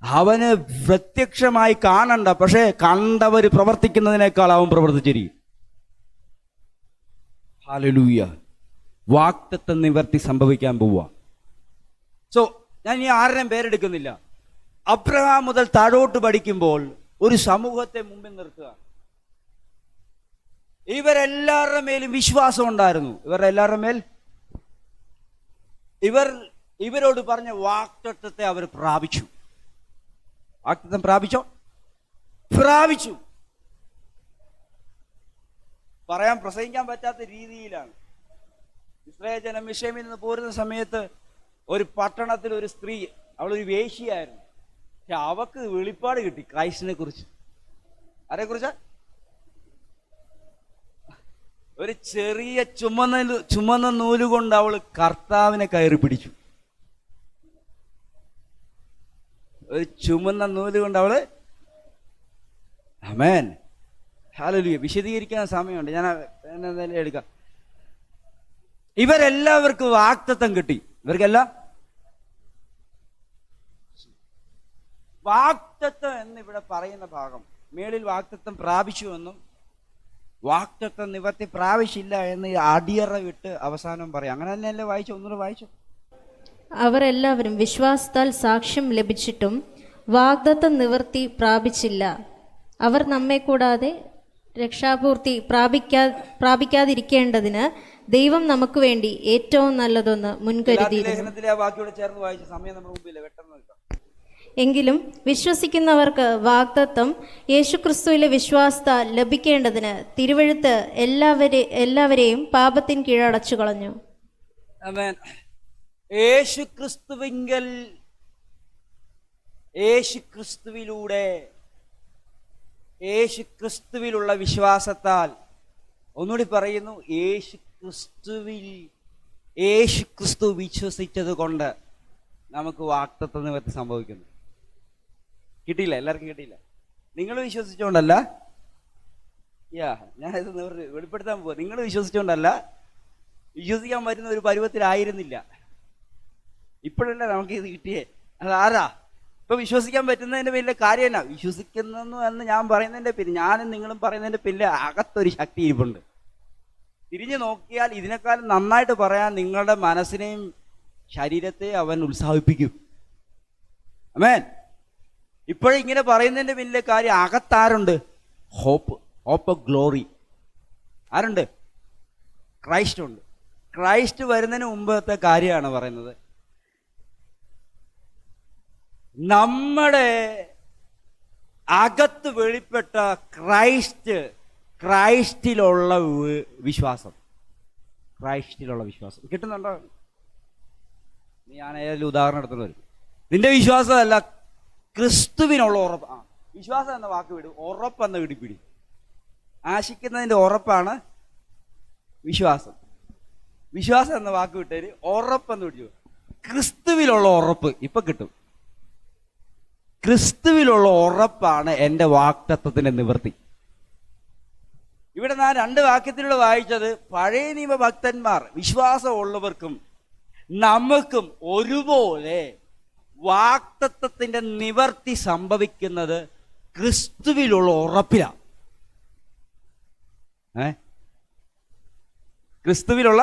അവന് പ്രത്യക്ഷമായി കാണണ്ട, പക്ഷേ കണ്ടവർ പ്രവർത്തിക്കുന്നതിനേക്കാൾ അവൻ പ്രവർത്തിച്ചിരിക്കും. ഹല്ലേലൂയ. വാഗ്ദത്ത നിവർത്തി സംഭവിക്കാൻ പോവുക. സോ ഞാൻ ഇനി ആരുടെയും പേരെടുക്കുന്നില്ല. അബ്രഹാം മുതൽ താഴോട്ട് പഠിക്കുമ്പോൾ ഒരു സമൂഹത്തെ മുമ്പിൽ നിർത്തുക. ഇവരെല്ലാവരുടെ മേലും വിശ്വാസം ഉണ്ടായിരുന്നു. ഇവരുടെ എല്ലാവരുടെ മേൽ ഇവരോട് പറഞ്ഞ വാഗ്ദത്തത്തെ അവർ പ്രാപിച്ചു. വാഗ്ദത്തം പ്രാപിച്ചു. പ്രസംഗിക്കാൻ പറ്റാത്ത രീതിയിലാണ്. ഇസ്രായേൽ ജനം മിശ്രയമിൽ നിന്ന് പോരുന്ന സമയത്ത് ഒരു പട്ടണത്തിൽ ഒരു സ്ത്രീ, അവളൊരു വേശ്യയായിരുന്നു. പക്ഷെ അവക്ക് വെളിപ്പാട് കിട്ടി ക്രൈസ്റ്റിനെ കുറിച്ച്. ആരെക്കുറിച്ച്? ഒരു ചെറിയ ചുമന്ന നൂല് കൊണ്ട് അവൾ കർത്താവിനെ കയറി പിടിച്ചു. ഒരു ചുമന്ന നൂല് കൊണ്ട് അവള്, ആമേൻ, ഹല്ലേലൂയ. വിശദീകരിക്കാൻ സമയമുണ്ട്, ഞാൻ എന്തായാലും എടുക്കാം. ഇവരെല്ലാവർക്കും വാഗ്ദത്തം കിട്ടി. ഇവർക്കെല്ലാം വാഗ്ദത്തം എന്നിവിടെ പറയുന്ന ഭാഗം, മേളിൽ വാഗ്ദത്തം പ്രാപിച്ചു എന്നും വാഗ്ദത്തം നിവർത്തി പ്രാവശ്യമില്ല എന്ന് അടിയറ വിട്ട് അവസാനം പറയാം. അങ്ങനെ തന്നെയല്ലേ വായിച്ചു? ഒന്നുകൂടെ വായിച്ചു. അവർ എല്ലാവരും വിശ്വാസത്താൽ സാക്ഷ്യം ലഭിച്ചിട്ടും വാഗ്ദത്തം നിവർത്തി പ്രാപിച്ചില്ല. അവർ നമ്മെ കൂടാതെ രക്ഷാപൂർത്തി പ്രാപിക്കാതിരിക്കേണ്ടതിന് ദൈവം നമുക്ക് വേണ്ടി ഏറ്റവും നല്ലതൊന്ന് മുൻകരുതിയിരുന്നു. എങ്കിലും വിശ്വസിക്കുന്നവർക്ക് വാഗ്ദത്തം യേശുക്രിസ്തുവിലെ വിശ്വാസത്താൽ ലഭിക്കേണ്ടതിന് തിരുവെഴുത്ത് എല്ലാവരെയും പാപത്തിൻ കീഴടച്ചു കളഞ്ഞു. യേശുക്രിസ്തുവിലുള്ള വിശ്വാസത്താൽ, ഒന്നുകൂടി പറയുന്നു, യേശുക്രിസ്തു വിശ്വസിച്ചത് കൊണ്ട് നമുക്ക് വാഗ്ദത്ത നിവർത്തി സംഭവിക്കുന്നു. കിട്ടിയില്ല? എല്ലാവർക്കും കിട്ടിയില്ല? നിങ്ങൾ വിശ്വസിച്ചുകൊണ്ടല്ല, ഞാൻ ഇത് വെളിപ്പെടുത്താൻ പോവാ. നിങ്ങൾ വിശ്വസിച്ചുകൊണ്ടല്ല, വിശ്വസിക്കാൻ പറ്റുന്ന ഒരു പരുവത്തിലായിരുന്നില്ല. ഇപ്പോഴല്ല നമുക്ക് ഇത് കിട്ടിയേ. അതാരാ ഇപ്പൊ വിശ്വസിക്കാൻ പറ്റുന്നതിന്റെ പേരിലെ കാര്യം എന്നാ? വിശ്വസിക്കുന്നു എന്ന് ഞാൻ പറയുന്നതിന്റെ പേര്, ഞാനും നിങ്ങളും പറയുന്നതിന്റെ പേരിൽ അകത്തൊരു ശക്തി ഇരിപ്പുണ്ട്. തിരിഞ്ഞു നോക്കിയാൽ ഇതിനേക്കാളും നന്നായിട്ട് പറയാൻ നിങ്ങളുടെ മനസ്സിനെയും ശരീരത്തെ അവൻ ഉത്സാഹിപ്പിക്കും. ആമേൻ. ഇപ്പോഴിങ്ങനെ പറയുന്നതിന്റെ പിന്നിലെ കാര്യം, അകത്താരുണ്ട്? Hope of glory. ആരുണ്ട്? ക്രൈസ്റ്റ് ഉണ്ട്. ക്രൈസ്റ്റ് വരുന്നതിന് മുമ്പത്തെ കാര്യമാണ് പറയുന്നത്. നമ്മുടെ അകത്ത് വെളിപ്പെട്ട ക്രൈസ്റ്റിലുള്ള വിശ്വാസം. കിട്ടുന്നുണ്ടോ? ഞാൻ ഏതെങ്കിലും ഉദാഹരണം എടുത്തുകൊണ്ട് വരും. നിന്റെ വിശ്വാസമല്ല, ക്രിസ്തുവിനുള്ള ഉറപ്പ്. വിശ്വാസം എന്ന വാക്ക് വിടും, ഉറപ്പെന്ന പിടി. ആശിക്കുന്നതിന്റെ ഉറപ്പാണ് വിശ്വാസം. വിശ്വാസം എന്ന വാക്ക് വിട്ടേര് ഉറപ്പെന്ന് പിടിച്ചു. ക്രിസ്തുവിലുള്ള ഉറപ്പ് ഇപ്പൊ കിട്ടും. ക്രിസ്തുവിലുള്ള ഉറപ്പാണ് എൻ്റെ വാഗ്ദത്തത്തിന്റെ നിവൃത്തി. ഇവിടെ ഞാൻ 2 വാക്യത്തിലൂടെ വായിച്ചത്, പഴയ നിയമ ഭക്തന്മാർ വിശ്വാസമുള്ളവർക്കും നമുക്കും ഒരുപോലെ വാഗ്ദത്തത്തിന്റെ നിവർത്തി സംഭവിക്കുന്നത് ക്രിസ്തുവിലുള്ള ഉറപ്പിലാണ്. ക്രിസ്തുവിലുള്ള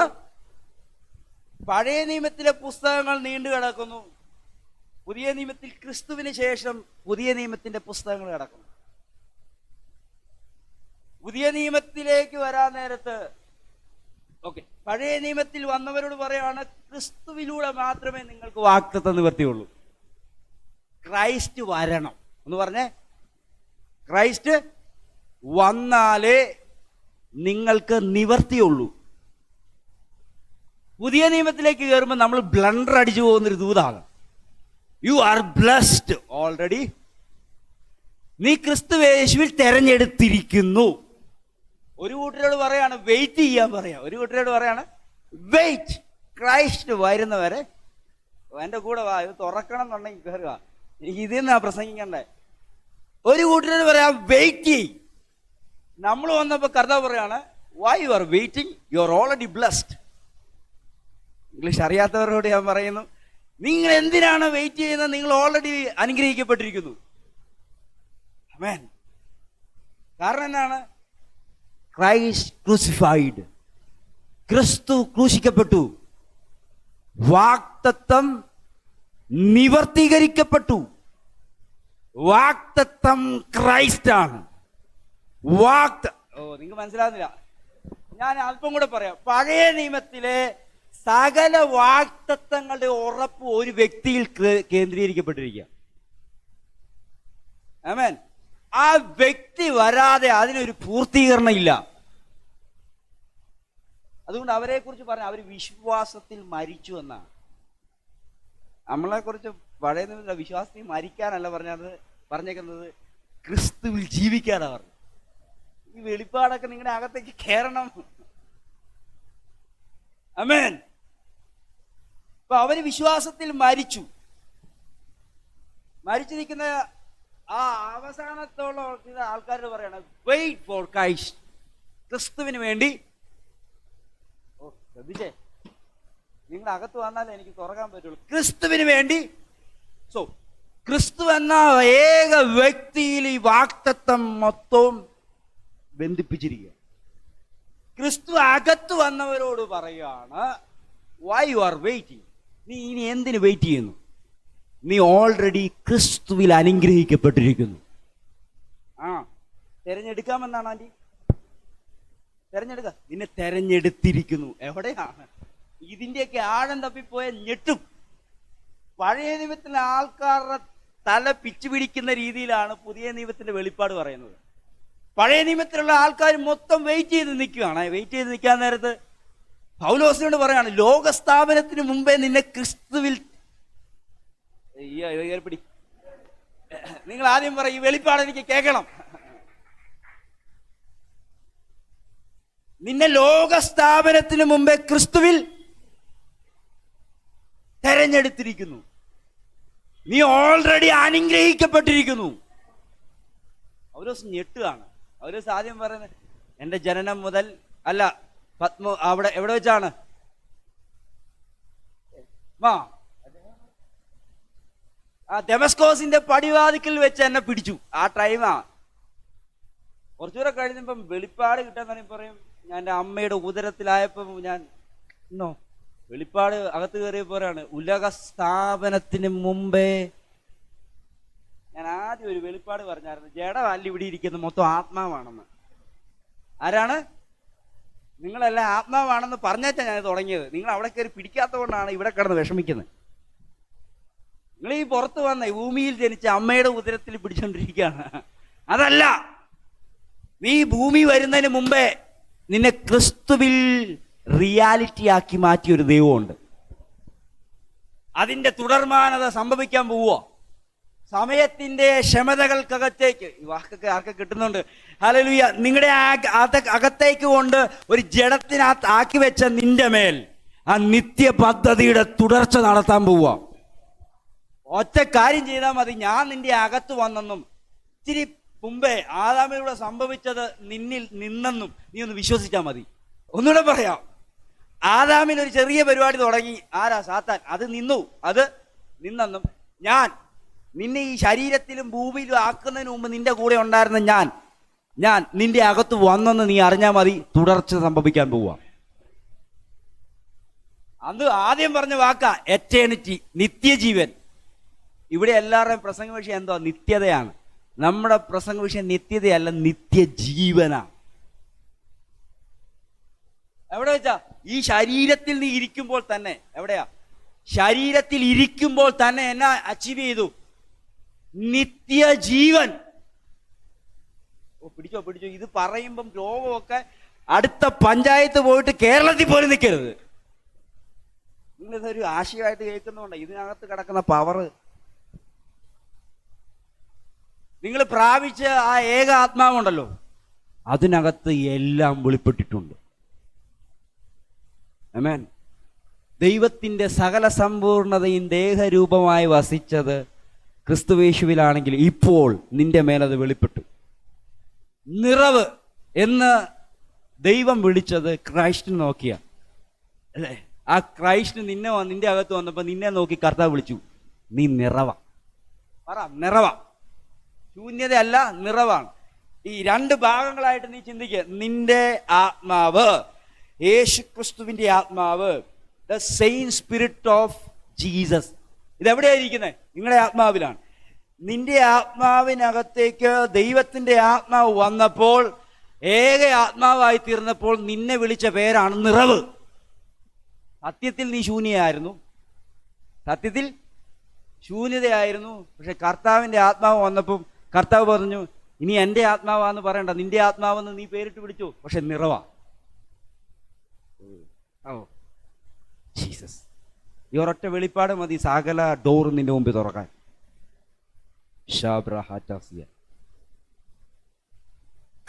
പഴയ നിയമത്തിലെ പുസ്തകങ്ങൾ നീണ്ടു കിടക്കുന്നു. പുതിയ നിയമത്തിൽ ക്രിസ്തുവിന് ശേഷം പുതിയ നിയമത്തിന്റെ പുസ്തകങ്ങൾ കിടക്കുന്നു. പുതിയ നിയമത്തിലേക്ക് വരാൻ നേരത്ത് പഴയ നിയമത്തിൽ വന്നവരോട് പറയാണ്, ക്രിസ്തുവിലൂടെ മാത്രമേ നിങ്ങൾക്ക് വാഗ്ദത്തം നിവർത്തിയുള്ളൂ. ക്രൈസ്റ്റ് വരണം എന്ന് പറഞ്ഞേ, ക്രൈസ്റ്റ് വന്നാലേ നിങ്ങൾക്ക് നിവർത്തിയുള്ളൂ. പുതിയ നിയമത്തിലേക്ക് കയറുമ്പോൾ നമ്മൾ ബ്ലണ്ടർ അടിച്ചു പോകുന്നൊരു ദൂതാണ്. You are blessed already. നീ ക്രിസ്തു യേശുവിൽ തെരഞ്ഞെടുത്തിരിക്കുന്നു. ഒരു കൂട്ടരോട് പറയാണ് വെയിറ്റ് ചെയ്യാൻ പറയാം. ഒരു കൂട്ടരോട് പറയാണ് വെയിറ്റ്, ക്രൈസ്റ്റ് വരുന്നവരെ എൻ്റെ കൂടെ വാ, ഇത് തുറക്കണം എന്നുണ്ടെങ്കിൽ കയറുക. എനിക്ക് ഇതിൽ നിന്നാ പ്രസംഗിക്കണ്ടേ. ഒരു കൂട്ടരോട് പറയാം വെയിറ്റ് ചെയ്. നമ്മൾ വന്നപ്പോൾ കർത്താവ് പറയാണ് why you are waiting, you are already blessed. English അറിയാത്തവരോട് ഞാൻ പറയുന്നു, നിങ്ങൾ എന്തിനാണ് വെയിറ്റ് ചെയ്യുന്നത്? നിങ്ങൾ ഓൾറെഡി അനുഗ്രഹിക്കപ്പെട്ടിരിക്കുന്നു. ആമേൻ. കാരണം എന്താണ്? ക്രൈസ്റ്റ് ക്രൂസിഫൈഡ്, ക്രിസ്തു ക്രൂശിക്കപ്പെട്ടു, വാഗ്ദത്തം നിവർത്തീകരിക്കപ്പെട്ടു. വാഗ്ദത്തം ക്രൈസ്റ്റ് ആണ്. നിങ്ങൾക്ക് മനസ്സിലാകുന്നില്ല. ഞാൻ അല്പം കൂടെ പറയാം. പഴയ നിയമത്തിലെ സകല വാഗ്ദത്തങ്ങളുടെ ഉറപ്പ് ഒരു വ്യക്തിയിൽ കേന്ദ്രീകരിക്കപ്പെട്ടിരിക്കുക. ആമേൻ. ആ വ്യക്തി വരാതെ അതിനൊരു പൂർത്തീകരണം ഇല്ല. അതുകൊണ്ട് അവരെ കുറിച്ച് പറഞ്ഞ അവർ വിശ്വാസത്തിൽ മരിച്ചു എന്നാണ്. നമ്മളെ കുറിച്ച് പഴയ നിയമത്തിലെ വിശ്വാസത്തിൽ മരിക്കാനല്ല പറഞ്ഞേക്കുന്നത്, ക്രിസ്തുവിൽ ജീവിക്കാനാ പറഞ്ഞു. ഈ വെളിപ്പാടൊക്കെ നിങ്ങളുടെ അകത്തേക്ക് കയറണം. ആമേൻ. അപ്പൊ അവര് വിശ്വാസത്തിൽ മരിച്ചു നിൽക്കുന്ന ആ അവസാനത്തോളം ആൾക്കാരോട് പറയണം വെയിറ്റ് ഫോർ ക്രൈസ്റ്റ്. ക്രിസ്തുവിന് വേണ്ടി. ശ്രദ്ധിച്ചേ, നിങ്ങൾ അകത്ത് വന്നാലേ എനിക്ക് തുറക്കാൻ പറ്റുള്ളൂ. ക്രിസ്തുവിന് വേണ്ടി. ക്രിസ്തു എന്ന ഏക വ്യക്തിയിൽ ഈ വാഗ്ദത്തം മൊത്തവും ബന്ധിപ്പിച്ചിരിക്കുക. ക്രിസ്തു അകത്ത് വന്നവരോട് പറയുകയാണ് വൈ യു ആർ വെയിറ്റിംഗ്. നീ ഇനി എന്തിനു വെയിറ്റ് ചെയ്യുന്നു? നീ ഓൾറെഡി ക്രിസ്തുവിൽ അനുഗ്രഹിക്കപ്പെട്ടിരിക്കുന്നു. തെരഞ്ഞെടുക്കാമെന്നാണ് ആന്റി. തെരഞ്ഞെടുക്കുക. നിന്നെ തെരഞ്ഞെടുത്തിരിക്കുന്നു. എവിടെയാണ്? ഇതിന്റെയൊക്കെ ആഴം തപ്പിപ്പോയ ഞെട്ടും. പഴയ നിയമത്തിലെ ആൾക്കാരുടെ തല പിച്ചു പിടിക്കുന്ന രീതിയിലാണ് പുതിയ നിയമത്തിന്റെ വെളിപ്പാട് പറയുന്നത്. പഴയ നിയമത്തിലുള്ള ആൾക്കാർ മൊത്തം വെയിറ്റ് ചെയ്ത് നിൽക്കുകയാണ്. വെയിറ്റ് ചെയ്ത് നിൽക്കാൻ നേരത്ത് പൗലോസിനോട് പറയാണ് ലോകസ്ഥാപനത്തിന് മുമ്പേ നിന്നെ ക്രിസ്തുവിൽ. നിങ്ങൾ ആദ്യം പറയും ഈ വെളിപ്പാട് എനിക്ക് കേൾക്കണം. നിന്നെ ലോകസ്ഥാപനത്തിന് മുമ്പേ ക്രിസ്തുവിൽ തെരഞ്ഞെടുത്തിരിക്കുന്നു. നീ ഓൾറെഡി അനുഗ്രഹിക്കപ്പെട്ടിരിക്കുന്നു. പൗലോസ് ഞെട്ടുകയാണ്. പൗലോസ് ആദ്യം പറയുന്നത് എന്റെ ജനനം മുതൽ അല്ല അവിടെ എവിടെ വെച്ചാണ്? ദമസ്കോസിന്റെ പടിവാതിക്കൽ വെച്ച് എന്നെ പിടിച്ചു. ആ ടൈമാ. കുറച്ചുകൂടെ കഴിഞ്ഞപ്പം വെളിപ്പാട് കിട്ടാൻ തന്നെ പറയും ഞാൻ എൻ്റെ അമ്മയുടെ ഉദരത്തിലായപ്പോൾ വെളിപ്പാട് അകത്ത് കയറിയപ്പോഴാണ് ഉലക സ്ഥാപനത്തിന് മുമ്പേ. ഞാൻ ആദ്യം ഒരു വെളിപ്പാട് പറഞ്ഞായിരുന്നു, ജഡമല്ല ഇവിടെ ഇരിക്കുന്ന മൊത്തം ആത്മാവാണെന്ന്. ആരാണ്? നിങ്ങളെല്ലാം ആത്മാവാണെന്ന് പറഞ്ഞാച്ചാ ഞാൻ തുടങ്ങിയത്. നിങ്ങൾ അവിടെ കയറി പിടിക്കാത്തത് കൊണ്ടാണ് ഇവിടെ കിടന്ന് വിഷമിക്കുന്നത്. നിങ്ങൾ ഈ പുറത്ത് വന്ന ഭൂമിയിൽ ജനിച്ച അമ്മയുടെ ഉദരത്തിൽ പിടിച്ചോണ്ടിരിക്കുകയാണ്. അതല്ല, നീ ഭൂമി വരുന്നതിന് മുമ്പേ നിന്നെ ക്രിസ്തുവിൽ റിയാലിറ്റി ആക്കി മാറ്റിയൊരു ദൈവമുണ്ട്. അതിന്റെ തുടർമാനത സംഭവിക്കാൻ പോവുക. സമയത്തിന്റെ ക്ഷമതകൾക്കകത്തേക്ക് ഈ വാക്കൊക്കെ ആർക്ക് കിട്ടുന്നുണ്ട്? ഹല്ലേലൂയ. നിങ്ങളുടെ അകത്തേക്ക് കൊണ്ട് ഒരു ജഡത്തിനകത്ത് ആക്കി വെച്ച നിന്റെ മേൽ ആ നിത്യ പദ്ധതിയുടെ തുടർച്ച നടത്താൻ പോവുക. ഒറ്റ കാര്യം ചെയ്താൽ മതി. ഞാൻ നിന്റെ അകത്ത് വന്നെന്നും ഇച്ചിരി മുമ്പേ ആദാമിലൂടെ സംഭവിച്ചത് നിന്നിൽ നിന്നെന്നും നീ ഒന്ന് വിശ്വസിച്ചാൽ മതി. ഒന്നുകൂടെ പറയാം, ആദാമിൽ ഒരു ചെറിയ പരിപാടി തുടങ്ങി. ആരാ? സാത്താൻ. അത് നിന്നു. അത് നിന്നെന്നും ഞാൻ നിന്നെ ഈ ശരീരത്തിലും ഭൂമിയിലും ആക്കുന്നതിന് മുമ്പ് നിന്റെ കൂടെ ഉണ്ടായിരുന്ന ഞാൻ നിന്റെ അകത്ത് വന്നെന്ന് നീ അറിഞ്ഞാൽ മതി. തുടർച്ച സംഭവിക്കാൻ പോവുക. അത് ആദ്യം പറഞ്ഞ വാക്കാ എറ്റേണിറ്റി, നിത്യജീവൻ. ഇവിടെ എല്ലാവരുടെയും പ്രസംഗ വിഷയം എന്തോ നിത്യതയാണ്. നമ്മുടെ പ്രസംഗ വിഷയം നിത്യതയല്ല, നിത്യജീവനാണ്. എവിടെ വെച്ചാ? ഈ ശരീരത്തിൽ നീ ഇരിക്കുമ്പോൾ തന്നെ. എവിടെയാ? ശരീരത്തിൽ ഇരിക്കുമ്പോൾ തന്നെ എന്നാ അച്ചീവ് ചെയ്തു? നിത്യജീവൻ. പിടിച്ചോ. ഇത് പറയുമ്പം രോഗമൊക്കെ അടുത്ത പഞ്ചായത്ത് പോയിട്ട് കേരളത്തിൽ പോലും നിൽക്കരുത്. നിങ്ങളിതൊരു ആശയമായിട്ട് കേൾക്കുന്നുണ്ട്. ഇതിനകത്ത് കിടക്കുന്ന പവർ നിങ്ങൾ പ്രാപിച്ച ആ ഏക ആത്മാവുണ്ടല്ലോ, അതിനകത്ത് എല്ലാം വെളിപ്പെട്ടിട്ടുണ്ട്. ആമേൻ. ദൈവത്തിൻ്റെ സകല സമ്പൂർണതയും ദേഹരൂപമായി വസിച്ചത് ക്രിസ്തുവേശുവിലാണെങ്കിൽ ഇപ്പോൾ നിന്റെ മേലത് വെളിപ്പെട്ടു. നിറവ് എന്ന് ദൈവം വിളിച്ചത് ക്രൈസ്റ്റിനെ നോക്കിയ അല്ലേ? ആ ക്രൈസ്റ്റിന് നിന്റെ അകത്ത് വന്നപ്പോൾ നിന്നെ നോക്കി കർത്താവ് വിളിച്ചു, നീ നിറവാ. പറ, നിറവാ. ശൂന്യതയല്ല, നിറവാണ്. ഈ രണ്ട് ഭാഗങ്ങളായിട്ട് നീ ചിന്തിക്കുക. നിന്റെ ആത്മാവ്, യേശുക്രിസ്തുവിന്റെ ആത്മാവ്, the same spirit of Jesus. ഇതെവിടെയാണ് ഇരിക്കുന്നത്? നിങ്ങളുടെ ആത്മാവിലാണ്. നിന്റെ ആത്മാവിനകത്തേക്ക് ദൈവത്തിന്റെ ആത്മാവ് വന്നപ്പോൾ, ഏക ആത്മാവായി തീർന്നപ്പോൾ നിന്നെ വിളിച്ച പേരാണ് നിറവ്. സത്യത്തിൽ നീ ശൂന്യയായിരുന്നു, സത്യത്തിൽ ശൂന്യതയായിരുന്നു. പക്ഷെ കർത്താവിന്റെ ആത്മാവ് വന്നപ്പോൾ കർത്താവ് പറഞ്ഞു, ഇനി എൻ്റെ ആത്മാവാന്ന് പറയണ്ട, നിന്റെ ആത്മാവെന്ന് നീ പേരിട്ട് വിളിച്ചു, പക്ഷെ നിറവാ. ജീസസ്. ഈ ഒരൊറ്റ വെളിപ്പാട് മതി സകല ഡോർ നിന്റെ മുമ്പിൽ തുറക്കാൻ.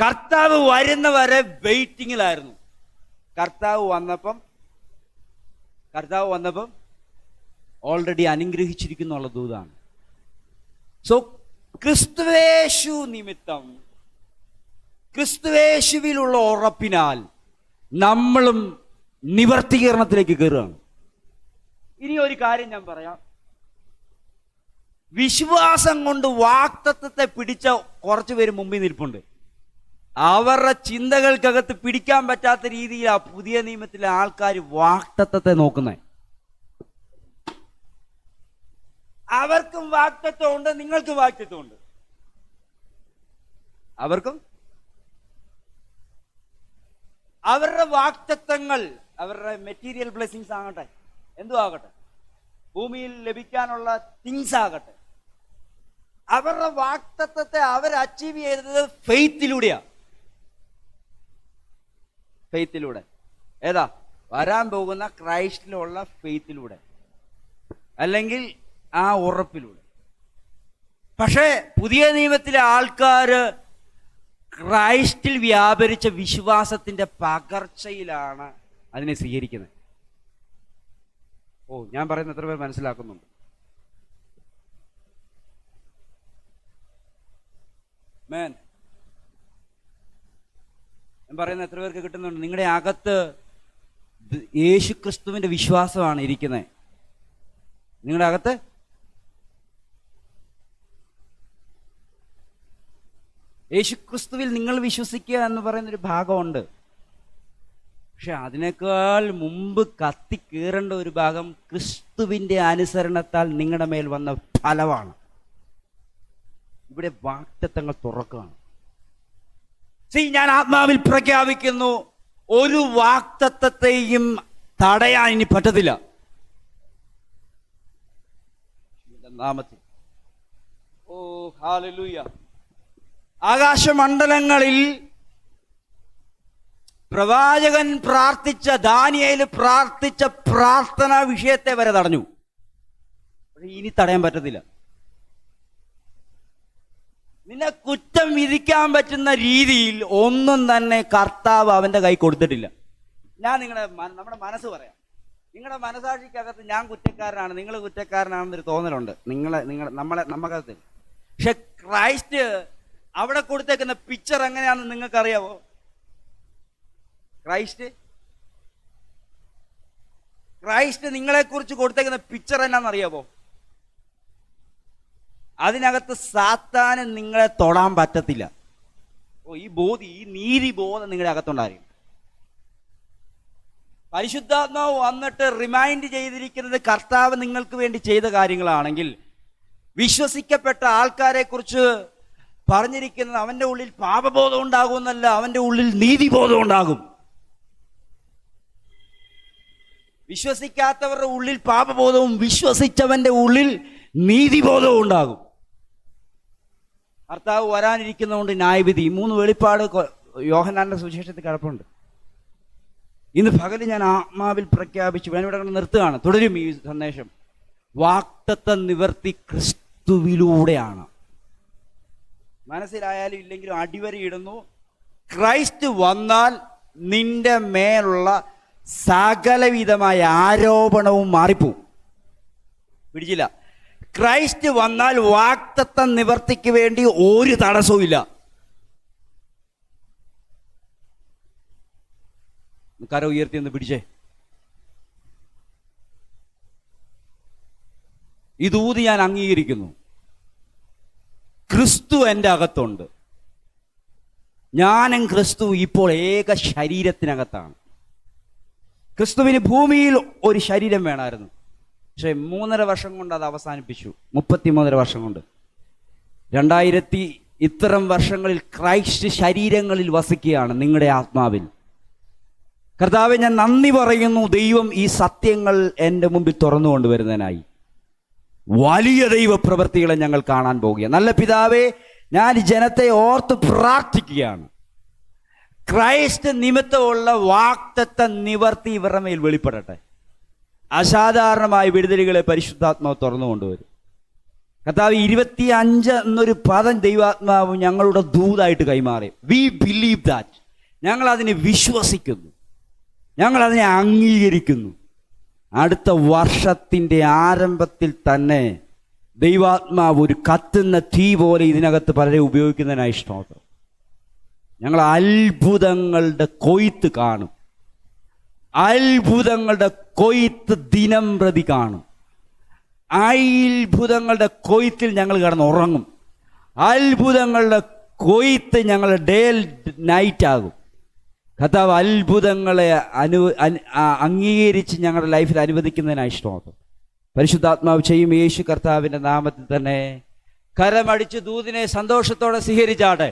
കർത്താവ് വരുന്നവരെ വെയിറ്റിങ്ങിലായിരുന്നു. കർത്താവ് വന്നപ്പം ഓൾറെഡി അനുഗ്രഹിച്ചിരിക്കുന്നുള്ള ദൂതാണ്. സോ ക്രിസ്തുവേശു നിമിത്തം, ക്രിസ്തുവേശുവിലുള്ള ഉറപ്പിനാൽ നമ്മളും നിവർത്തീകരണത്തിലേക്ക് കയറുകയാണ്. ഇനി ഒരു കാര്യം ഞാൻ പറയാം. വിശ്വാസം കൊണ്ട് വാക്തത്വത്തെ പിടിച്ച കുറച്ചു പേര് മുമ്പിൽ നിൽപ്പുണ്ട്. അവരുടെ ചിന്തകൾക്കകത്ത് പിടിക്കാൻ പറ്റാത്ത രീതിയിൽ ആ പുതിയ നിയമത്തിലെ ആൾക്കാർ വാക്തത്വത്തെ നോക്കുന്നത്. അവർക്കും വാക്തത്വം ഉണ്ട്, നിങ്ങൾക്കും വാക്തത്വം ഉണ്ട്. അവർക്കും അവരുടെ വാക്തത്വങ്ങൾ, അവരുടെ മെറ്റീരിയൽ ബ്ലെസ്സിങ്സ് ആകട്ടെ, എന്തു ആകട്ടെ, ഭൂമിയിൽ ലഭിക്കാനുള്ള തിങ്സ് ആകട്ടെ, അവരുടെ വാക്തത്വത്തെ അവർ അച്ചീവ് ചെയ്തത് ഫെയ്ത്തിലൂടെയാണ്. ഫെയ്ത്തിലൂടെ. ഏതാ? വരാൻ പോകുന്ന ക്രൈസ്റ്റിലുള്ള ഫെയ്ത്തിലൂടെ, അല്ലെങ്കിൽ ആ ഉറപ്പിലൂടെ. പക്ഷേ പുതിയ നിയമത്തിലെ ആൾക്കാർ ക്രൈസ്റ്റിൽ വ്യാപരിച്ച വിശ്വാസത്തിന്റെ പകർച്ചയിലാണ് അതിനെ സ്വീകരിക്കുന്നത്. ഞാൻ പറയുന്ന എത്ര പേർ മനസ്സിലാക്കുന്നുണ്ട്? ഞാൻ പറയുന്ന എത്ര പേർക്ക് കിട്ടുന്നുണ്ട്? നിങ്ങളുടെ അകത്ത് യേശുക്രിസ്തുവിന്റെ വിശ്വാസമാണ് ഇരിക്കുന്നത്. നിങ്ങളുടെ അകത്ത് യേശുക്രിസ്തുവിൽ നിങ്ങൾ വിശ്വസിക്കുക എന്ന് പറയുന്നൊരു ഭാഗമുണ്ട്. പക്ഷെ അതിനേക്കാൾ മുമ്പ് കത്തിക്കേറേണ്ട ഒരു ഭാഗം ക്രിസ്തുവിന്റെ അനുസരണത്താൽ നിങ്ങളുടെ മേൽ വന്ന ഫലമാണ്. ഇവിടെ വാഗ്ദത്തങ്ങൾ തുറക്കുകയാണ്. ഞാൻ ആത്മാവിൽ പ്രഖ്യാപിക്കുന്നു, ഒരു വാഗ്ദത്തത്തെയും തടയാൻ ഇനി പറ്റത്തില്ല. നാമത്തിൽ ഹല്ലേലൂയ. ആകാശമണ്ഡലങ്ങളിൽ പ്രവാചകൻ പ്രാർത്ഥിച്ച, ദാനിയേൽ പ്രാർത്ഥിച്ച പ്രാർത്ഥനാ വിഷയത്തെ വരെ തടഞ്ഞു. പക്ഷെ ഇനി തടയാൻ പറ്റത്തില്ല. നിന്നെ കുറ്റം വിധിക്കാൻ പറ്റുന്ന രീതിയിൽ ഒന്നും തന്നെ കർത്താവ് അവന്റെ കൈ കൊടുത്തിട്ടില്ല. ഞാൻ നമ്മുടെ മനസ്സ് പറയാം. നിങ്ങളുടെ മനസാക്ഷിക്കകത്ത് ഞാൻ കുറ്റക്കാരനാണ്, നിങ്ങൾ കുറ്റക്കാരനാണെന്നൊരു തോന്നലുണ്ട് നമുക്കകത്ത്. പക്ഷെ ക്രൈസ്റ്റ് അവിടെ കൊടുത്തേക്കുന്ന പിക്ചർ എങ്ങനെയാണെന്ന് നിങ്ങൾക്കറിയാവോ? ക്രൈസ്റ്റ് നിങ്ങളെക്കുറിച്ച് കൊടുത്തേക്കുന്ന പിക്ചർ എന്നാണെന്നറിയാവോ? അതിനകത്ത് സാത്താന് നിങ്ങളെ തൊടാൻ പറ്റത്തില്ല. ഈ നീതി ബോധം നിങ്ങളുടെ അകത്തുണ്ടായിരിക്കും. പരിശുദ്ധാത്മാവ് വന്നിട്ട് റിമൈൻഡ് ചെയ്തിരിക്കുന്നത് കർത്താവ് നിങ്ങൾക്ക് വേണ്ടി ചെയ്ത കാര്യങ്ങളാണെങ്കിൽ വിശ്വസിക്കപ്പെട്ട ആൾക്കാരെ കുറിച്ച് പറഞ്ഞിരിക്കുന്നത് അവൻ്റെ ഉള്ളിൽ പാപബോധം ഉണ്ടാകുമെന്നല്ല, അവൻ്റെ ഉള്ളിൽ നീതിബോധം ഉണ്ടാകും. വിശ്വസിക്കാത്തവരുടെ ഉള്ളിൽ പാപബോധവും വിശ്വസിച്ചവൻ്റെ ഉള്ളിൽ നീതിബോധവും ഉണ്ടാകും. കർത്താവ് വരാനിരിക്കുന്നതുകൊണ്ട് ന്യായവിധി. 3 വെളിപ്പാട് യോഹന്നാന്റെ സുവിശേഷത്തിൽ കിടപ്പുണ്ട്. ഇന്ന് പകല് ഞാൻ ആത്മാവിൽ പ്രഖ്യാപിച്ചു. ഞാനിവിടെ നിർത്തുകയാണ്, തുടരും ഈ സന്ദേശം. വാഗ്ദത്ത നിവർത്തി ക്രിസ്തുവിലൂടെയാണ്. മനസ്സിലായാലും ഇല്ലെങ്കിലും അടിവരയിടുന്നു. ക്രൈസ്റ്റ് വന്നാൽ നിന്റെ മേലുള്ള സകലവിധമായ ആരോപണവും മാറിപ്പോവും. പിടിച്ചില്ല? ക്രൈസ്റ്റ് വന്നാൽ വാഗ്ദത്ത നിവർത്തിക്ക് വേണ്ടി ഒരു തടസ്സവും ഇല്ല. കര ഉയർത്തി ഒന്ന് പിടിച്ചേ. ഇതൂതി ഞാൻ അംഗീകരിക്കുന്നു. ക്രിസ്തു എൻ്റെ അകത്തുണ്ട്. ഞാനും ക്രിസ്തു ഇപ്പോൾ ഏക ശരീരത്തിനകത്താണ്. ക്രിസ്തുവിന് ഭൂമിയിൽ ഒരു ശരീരം വേണമായിരുന്നു, പക്ഷേ 3.5 വർഷം കൊണ്ട് അത് അവസാനിപ്പിച്ചു. 33 വർഷം കൊണ്ട് 2000 ഇത്തരം വർഷങ്ങളിൽ ക്രൈസ്റ്റ് ശരീരങ്ങളിൽ വസിക്കുകയാണ് നിങ്ങളുടെ ആത്മാവിൽ. കർത്താവേ, ഞാൻ നന്ദി പറയുന്നു. ദൈവം ഈ സത്യങ്ങൾ എൻ്റെ മുമ്പിൽ തുറന്നു കൊണ്ടുവരുന്നതിനായി വലിയ ദൈവപ്രവൃത്തികളെ ഞങ്ങൾ കാണാൻ പോവുകയാണ്. നല്ല പിതാവേ, ഞാൻ ജനത്തെ ഓർത്ത് പ്രാർത്ഥിക്കുകയാണ്. ക്രൈസ്റ്റ് നിമിത്തമുള്ള വാഗ്ദത്ത നിവർത്തി ഇവരുടെ മേൽ വെളിപ്പെടട്ടെ. അസാധാരണമായ വിടുതലുകളെ പരിശുദ്ധാത്മാവ് തുറന്നു കൊണ്ടുവരും. കർത്താവ് 25 എന്നൊരു പദം ദൈവാത്മാവ് ഞങ്ങളുടെ ദൂതായിട്ട് കൈമാറി. We believe that. ഞങ്ങൾ അതിനെ വിശ്വസിക്കുന്നു, ഞങ്ങൾ അതിനെ അംഗീകരിക്കുന്നു. അടുത്ത വർഷത്തിൻ്റെ ആരംഭത്തിൽ തന്നെ ദൈവാത്മാവ് ഒരു കത്തുന്ന തീ പോലെ ഇതിനകത്ത് പലരെ ഉപയോഗിക്കുന്നതിനായി ഇഷ്ടമാണ്. ഞങ്ങൾ അത്ഭുതങ്ങളുടെ കൊയ്ത്ത് കാണും. അത്ഭുതങ്ങളുടെ കൊയ്ത്ത് ദിനം പ്രതി കാണും. അത്ഭുതങ്ങളുടെ കൊയ്ത്തിൽ ഞങ്ങൾ കിടന്ന് ഉറങ്ങും. അത്ഭുതങ്ങളുടെ കൊയ്ത്ത് ഞങ്ങൾ ഡേ നൈറ്റ് ആകും. കർത്താവ് അത്ഭുതങ്ങളെ അംഗീകരിച്ച് ഞങ്ങളുടെ ലൈഫിൽ അനുവദിക്കുന്നതിനാണ് ഇഷ്ടമാണ്. പരിശുദ്ധാത്മാവ് ചെയ്യും. യേശു കർത്താവിൻ്റെ നാമത്തിൽ തന്നെ കരമടിച്ച് ദൂതിനെ സന്തോഷത്തോടെ സ്വീകരിച്ചാട്ടെ.